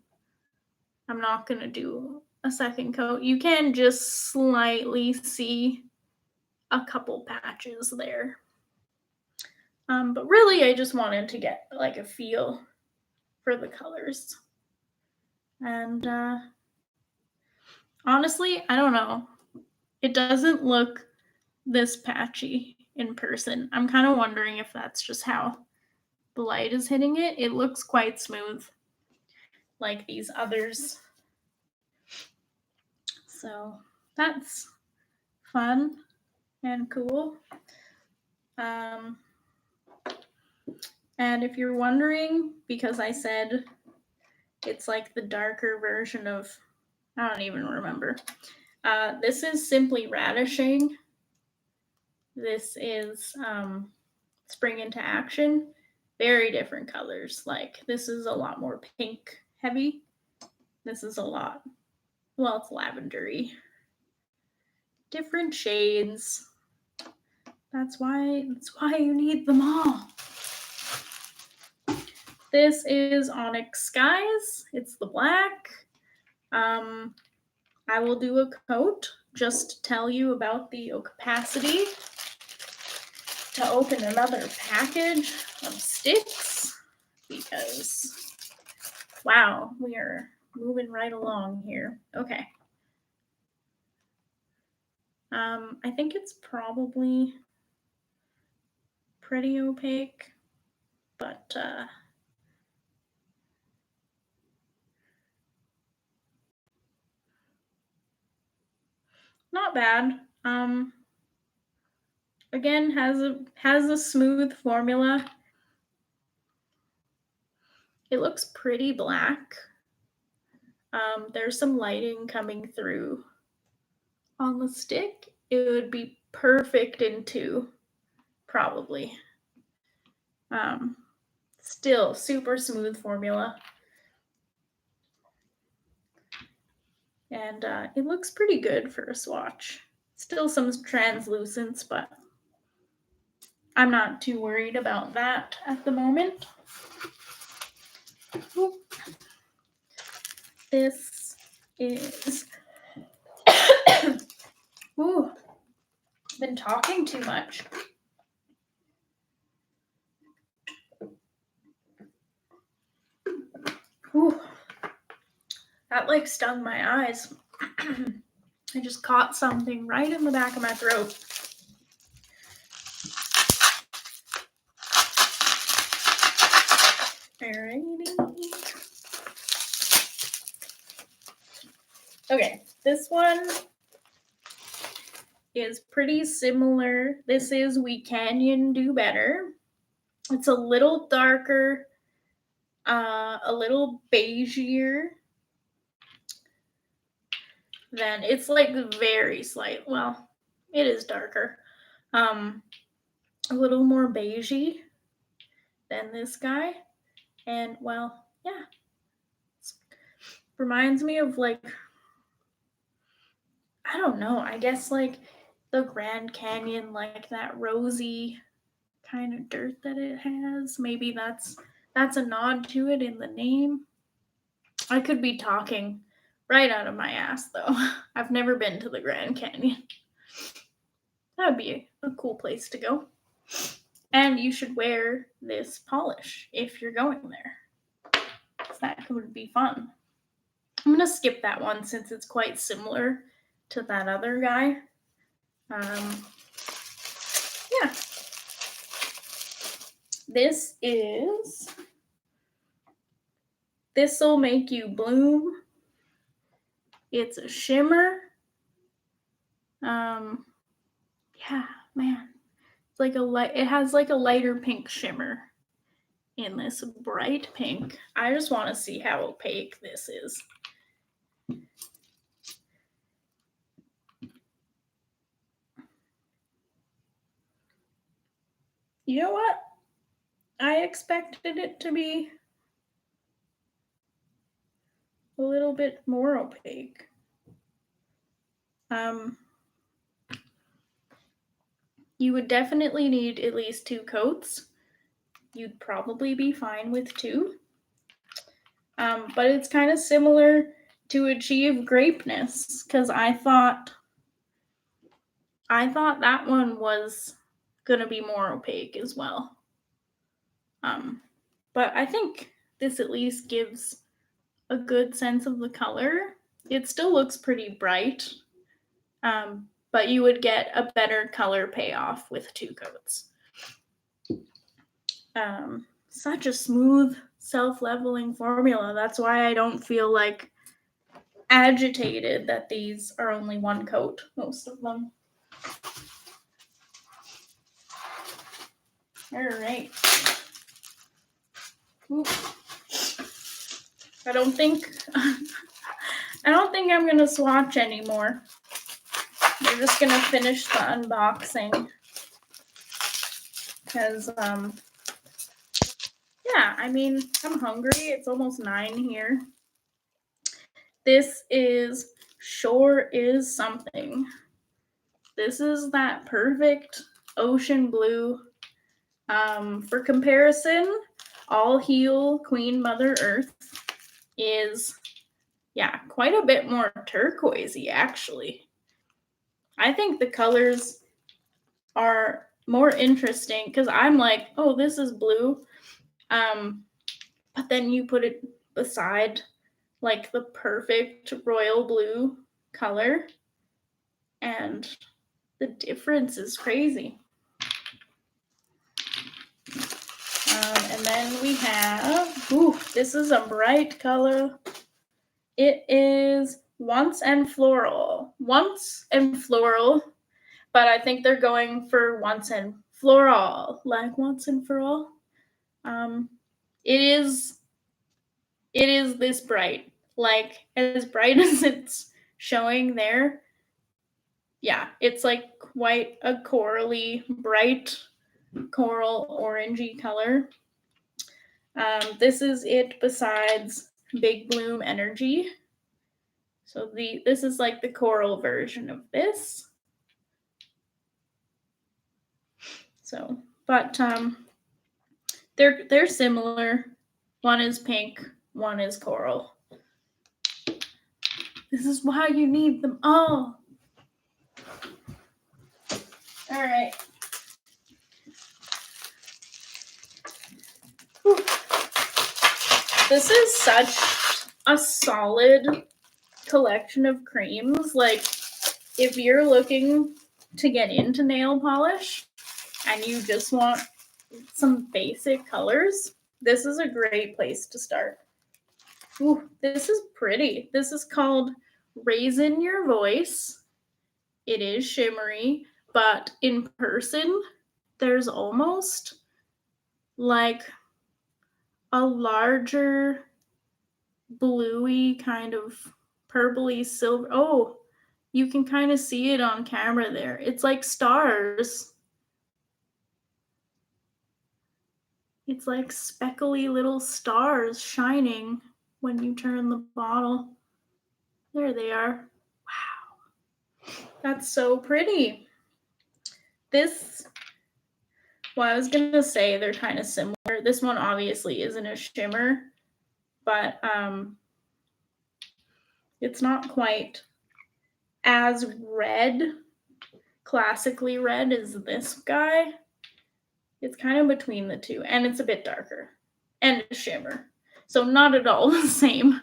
I'm not going to do a second coat. You can just slightly see a couple patches there. But really, I just wanted to get like a feel for the colors. And honestly, I don't know. It doesn't look this patchy in person. I'm kind of wondering if that's just how the light is hitting it. It looks quite smooth, like these others. So that's fun and cool. And if you're wondering, because I said it's like the darker version of, I don't even remember. This is Simply Radishing. This is Spring Into Action. Very different colors. Like this is a lot more pink heavy. This is a lot, well, it's lavendery. Different shades. That's why you need them all. This is Onyx Skies. It's the black. I will do a coat just to tell you about the opacity to open another package of sticks because, wow, we are moving right along here. Okay. I think it's probably pretty opaque, but not bad. Again, has a smooth formula. It looks pretty black. There's some lighting coming through on the stick. It would be perfect in two, probably. Still super smooth formula. And it looks pretty good for a swatch. Still some translucence, but I'm not too worried about that at the moment. This is ooh, been talking too much. Whew. That like stung my eyes. I just caught something right in the back of my throat. Alrighty. Okay, this one is pretty similar. This is We Canyon Do Better. It's a little darker, a little beigeier. Then it's like very slight. Well, it is darker. A little more beigey than this guy. And well, yeah. Reminds me of like, I don't know, I guess like the Grand Canyon, like that rosy kind of dirt that it has. Maybe that's a nod to it in the name. I could be talking right out of my ass though. I've never been to the Grand Canyon. That'd be a cool place to go. And you should wear this polish if you're going there. That would be fun. I'm going to skip that one since it's quite similar to that other guy. Yeah. This'll Make You Bloom. It's a shimmer. Yeah, man. It's like it has like a lighter pink shimmer in this bright pink. I just want to see how opaque this is. You know what? I expected it to be a little bit more opaque. You would definitely need at least 2 coats. You'd probably be fine with 2. But it's kind of similar to Achieve Grapeness, because I thought that one was gonna be more opaque as well. But I think this at least gives a good sense of the color. It still looks pretty bright, but you would get a better color payoff with 2 coats. Such a smooth, self-leveling formula. That's why I don't feel like agitated that these are only 1 coat, most of them. All right. Ooh. I don't think I'm gonna swatch anymore. We're just gonna finish the unboxing because yeah, I mean, I'm hungry. It's almost 9 here. This is Sure Is Something. This is that perfect ocean blue. For comparison, All Heal Queen Mother Earth is, yeah, quite a bit more turquoisey, actually. I think the colors are more interesting because I'm like, oh, this is blue. But then you put it beside like the perfect royal blue color, and the difference is crazy. And then we have, this is a bright color. It is Once and Floral. Once and Floral, but I think they're going for Once and Floral, like once and for all. It is this bright, like as bright as it's showing there. Yeah, it's like quite a corally, bright coral orangey color. This is it besides Big Bloom Energy. So this is like the coral version of this. So, but they're similar. One is pink, one is coral. This is why you need them all. All right. This is such a solid collection of creams. Like, if you're looking to get into nail polish and you just want some basic colors, this is a great place to start. Ooh, this is pretty. This is called Raisin Your Voice. It is shimmery, but in person, there's almost like a larger bluey kind of purpley silver. Oh, you can kind of see it on camera there. It's like stars. It's like speckly little stars shining when you turn the bottle. There they are. Wow. That's so pretty. This, well, I was going to say they're kind of similar. This one obviously isn't a shimmer, but it's not quite as red, classically red as this guy. It's kind of between the two, and it's a bit darker, and a shimmer. So not at all the same.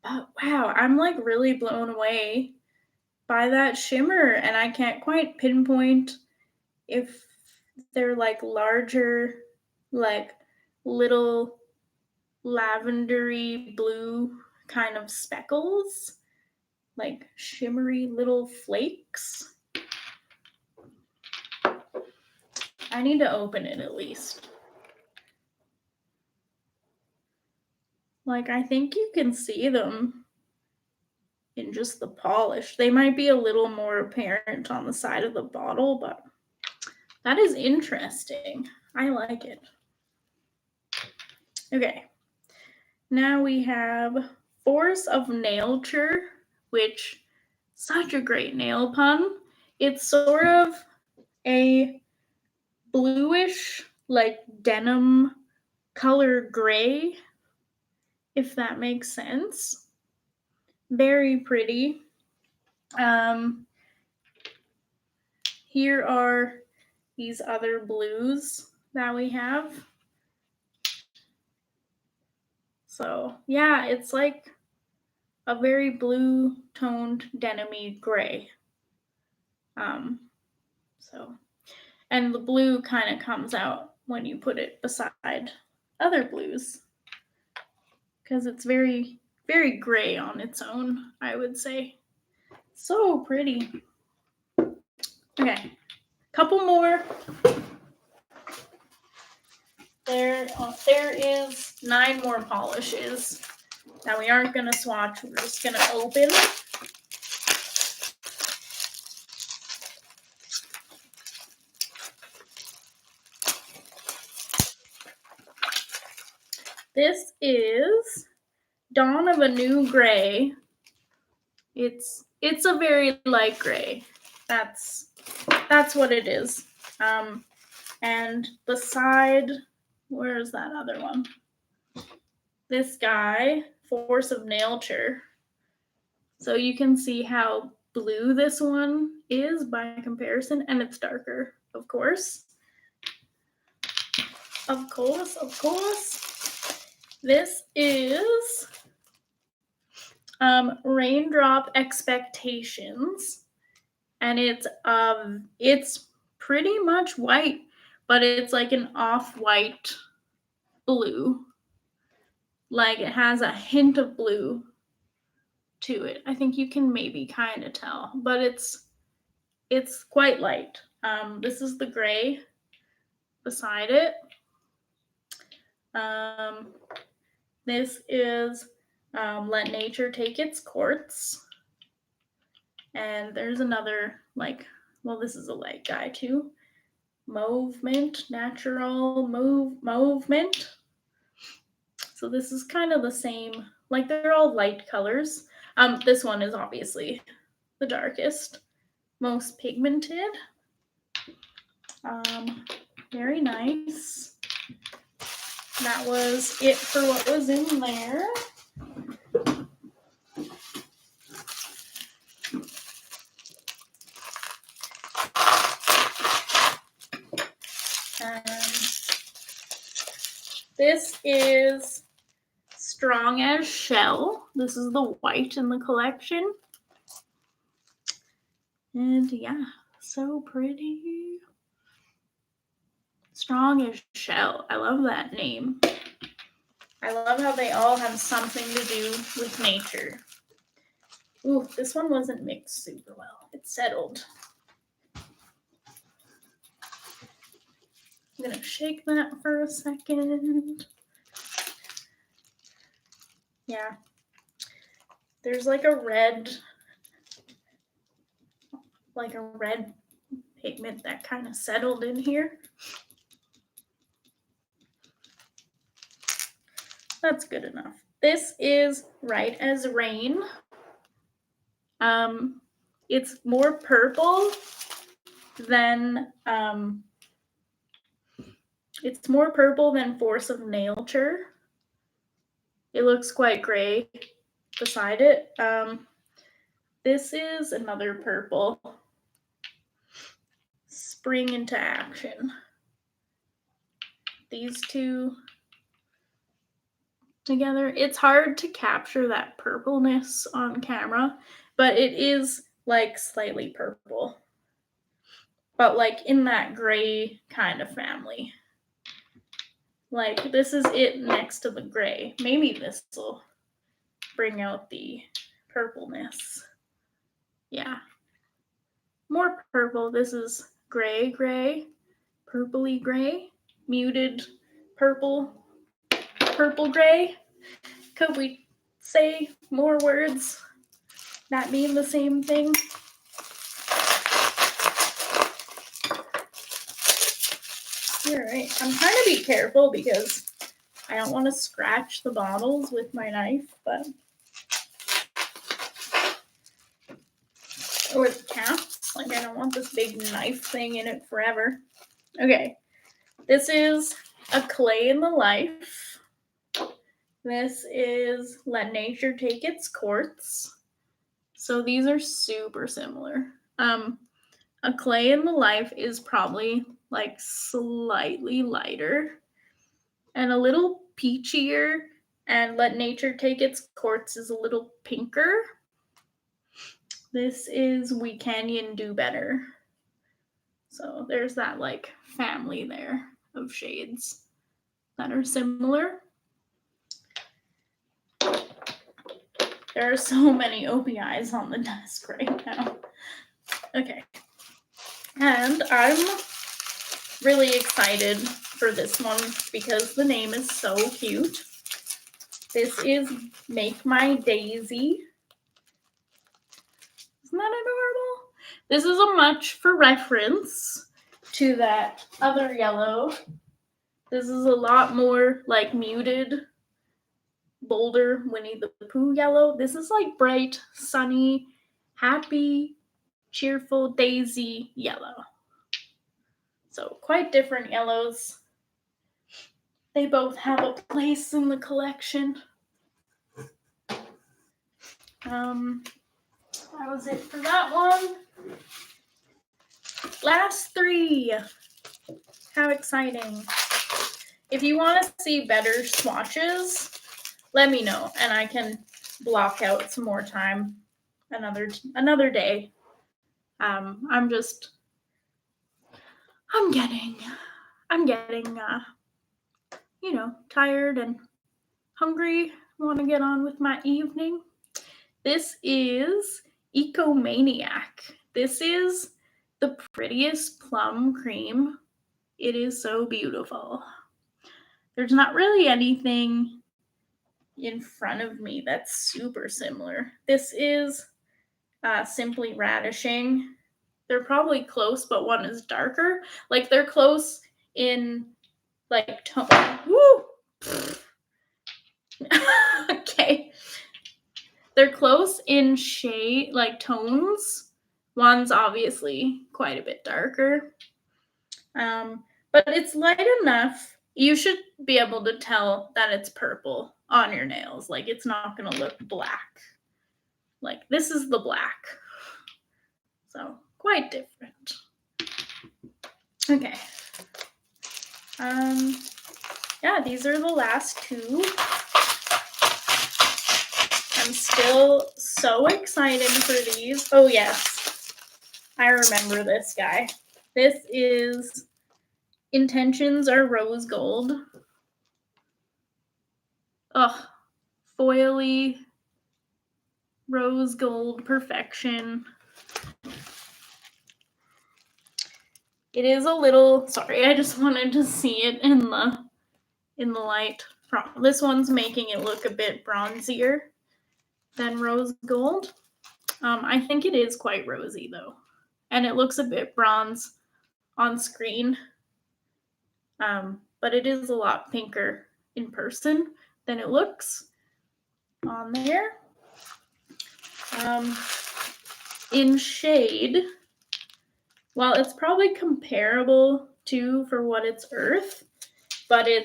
But wow, I'm like really blown away by that shimmer, and I can't quite pinpoint if they're like larger, like little lavendery blue kind of speckles, like shimmery little flakes. I need to open it at least. Like, I think you can see them in just the polish. They might be a little more apparent on the side of the bottle, but that is interesting. I like it. Okay. Now we have Force of Nature, which such a great nail pun. It's sort of a bluish, like denim color gray, if that makes sense. Very pretty. Here are these other blues that we have. So yeah, it's like a very blue toned denim-y gray. And the blue kind of comes out when you put it beside other blues, because it's very, very gray on its own, I would say. So pretty. Okay, couple more. There is 9 more polishes that we aren't going to swatch. We're just going to open. This is Dawn of a New Gray. It's a very light gray. That's what it is. And beside, where's that other one? This guy, Force of Nature. So you can see how blue this one is by comparison, and it's darker, of course. Of course. This is Raindrop Expectations, and it's pretty much white, but it's like an off-white blue. Like, it has a hint of blue to it. I think you can maybe kind of tell, but it's quite light. This is the gray beside it. This is Let Nature Take Its Course. And there's another, like, well, this is a light guy too. Natural movement. So this is kind of the same, like they're all light colors. This one is obviously the darkest, most pigmented. Very nice. That was it for what was in there. This is Strong as Shell. This is the white in the collection. And yeah, so pretty. Strong as Shell. I love that name. I love how they all have something to do with nature. Ooh, this one wasn't mixed super well. It settled. I'm gonna shake that for a second. Yeah. There's like a red pigment that kind of settled in here. That's good enough. This is Right as Rain. It's more purple than Force of Nature. It looks quite gray beside it. This is another purple. Spring into Action. These two together. It's hard to capture that purpleness on camera, but it is like slightly purple. But like in that gray kind of family. Like this is it next to the gray. Maybe this will bring out the purpleness. Yeah. More purple. This is gray, purpley gray, muted purple gray. Could we say more words that mean the same thing? You're right. I'm trying to be careful because I don't want to scratch the bottles with my knife, but or the caps. Like I don't want this big knife thing in it forever. Okay. This is A Clay in the Life. This is Let Nature Take Its Course. So these are super similar. A Clay in the Life is probably like slightly lighter and a little peachier, and Let Nature Take Its Course is a little pinker. This is We Canyon Do Better. So there's that like family there of shades that are similar. There are so many OPIs on the desk right now. Okay. And I'm really excited for this one because the name is so cute. This is Make My Daisy. Isn't that adorable? This is a much for reference to that other yellow. This is a lot more like muted, bolder Winnie the Pooh yellow. This is like bright, sunny, happy, cheerful daisy yellow. So quite different yellows. They both have a place in the collection. That was it for that one. Last three. How exciting. If you want to see better swatches, let me know and I can block out some more time another day. I'm getting tired and hungry. Want to get on with my evening. This is Ecomaniac. This is the prettiest plum cream. It is so beautiful. There's not really anything in front of me that's super similar. This is Simply Radishing. They're probably close, but one is darker. Like they're close in like tone. Woo! Okay. They're close in shade, like tones. One's obviously quite a bit darker. But it's light enough. You should be able to tell that it's purple on your nails. Like it's not going to look black. Like this is the black. So quite different. Okay. Yeah, yeah, these are the last two. I'm still so excited for these. Oh yes, I remember this guy. This is Intentions Are Rose Gold. Ugh, foily rose gold perfection. It is a little, sorry, I just wanted to see it in the light. This one's making it look a bit bronzier than rose gold. I think it is quite rosy though, and it looks a bit bronze on screen, but it is a lot pinker in person than it looks on there. In shade, well, it's probably comparable to For What It's Earth, but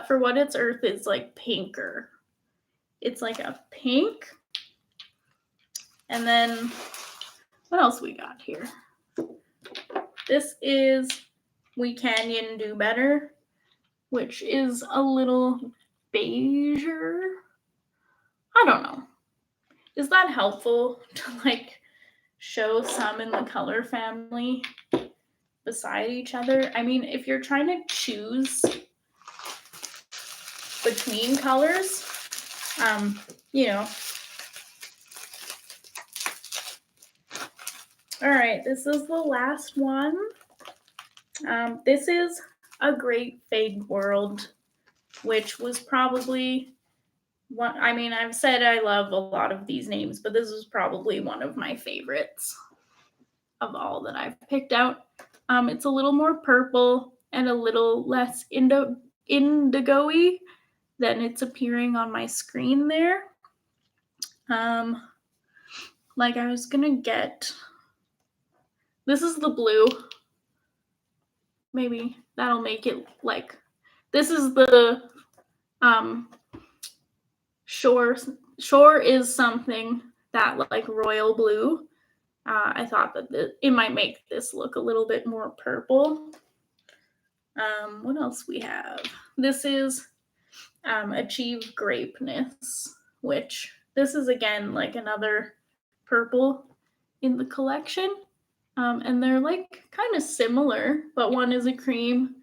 For What It's Earth, it's like pinker. It's like a pink. And then what else we got here? This is We Canyon Do Better, which is a little beigeur. I don't know. Is that helpful to like show some in the color family beside each other? I mean, if you're trying to choose between colors, you know. All right, this is the last one. This is A Great Fake World, which was probably one. I mean, I've said I love a lot of these names, but this is probably one of my favorites of all that I've picked out. It's a little more purple and a little less indigo-y than it's appearing on my screen there. Like I was gonna get, this is the blue. Maybe that'll make it like, this is the shore is something that like royal blue. I thought that it might make this look a little bit more purple. What else we have? This is Achieve Grapeness, which this is again like another purple in the collection. And they're like kind of similar, but one is a cream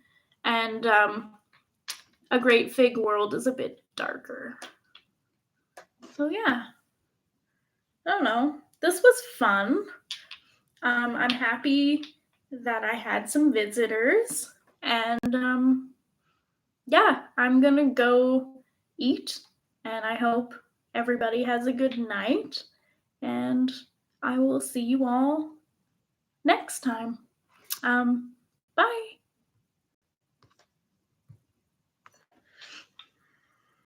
and A Great Fig World is a bit darker. So yeah, I don't know. This was fun. I'm happy that I had some visitors, and yeah, I'm gonna go eat, and I hope everybody has a good night, and I will see you all next time.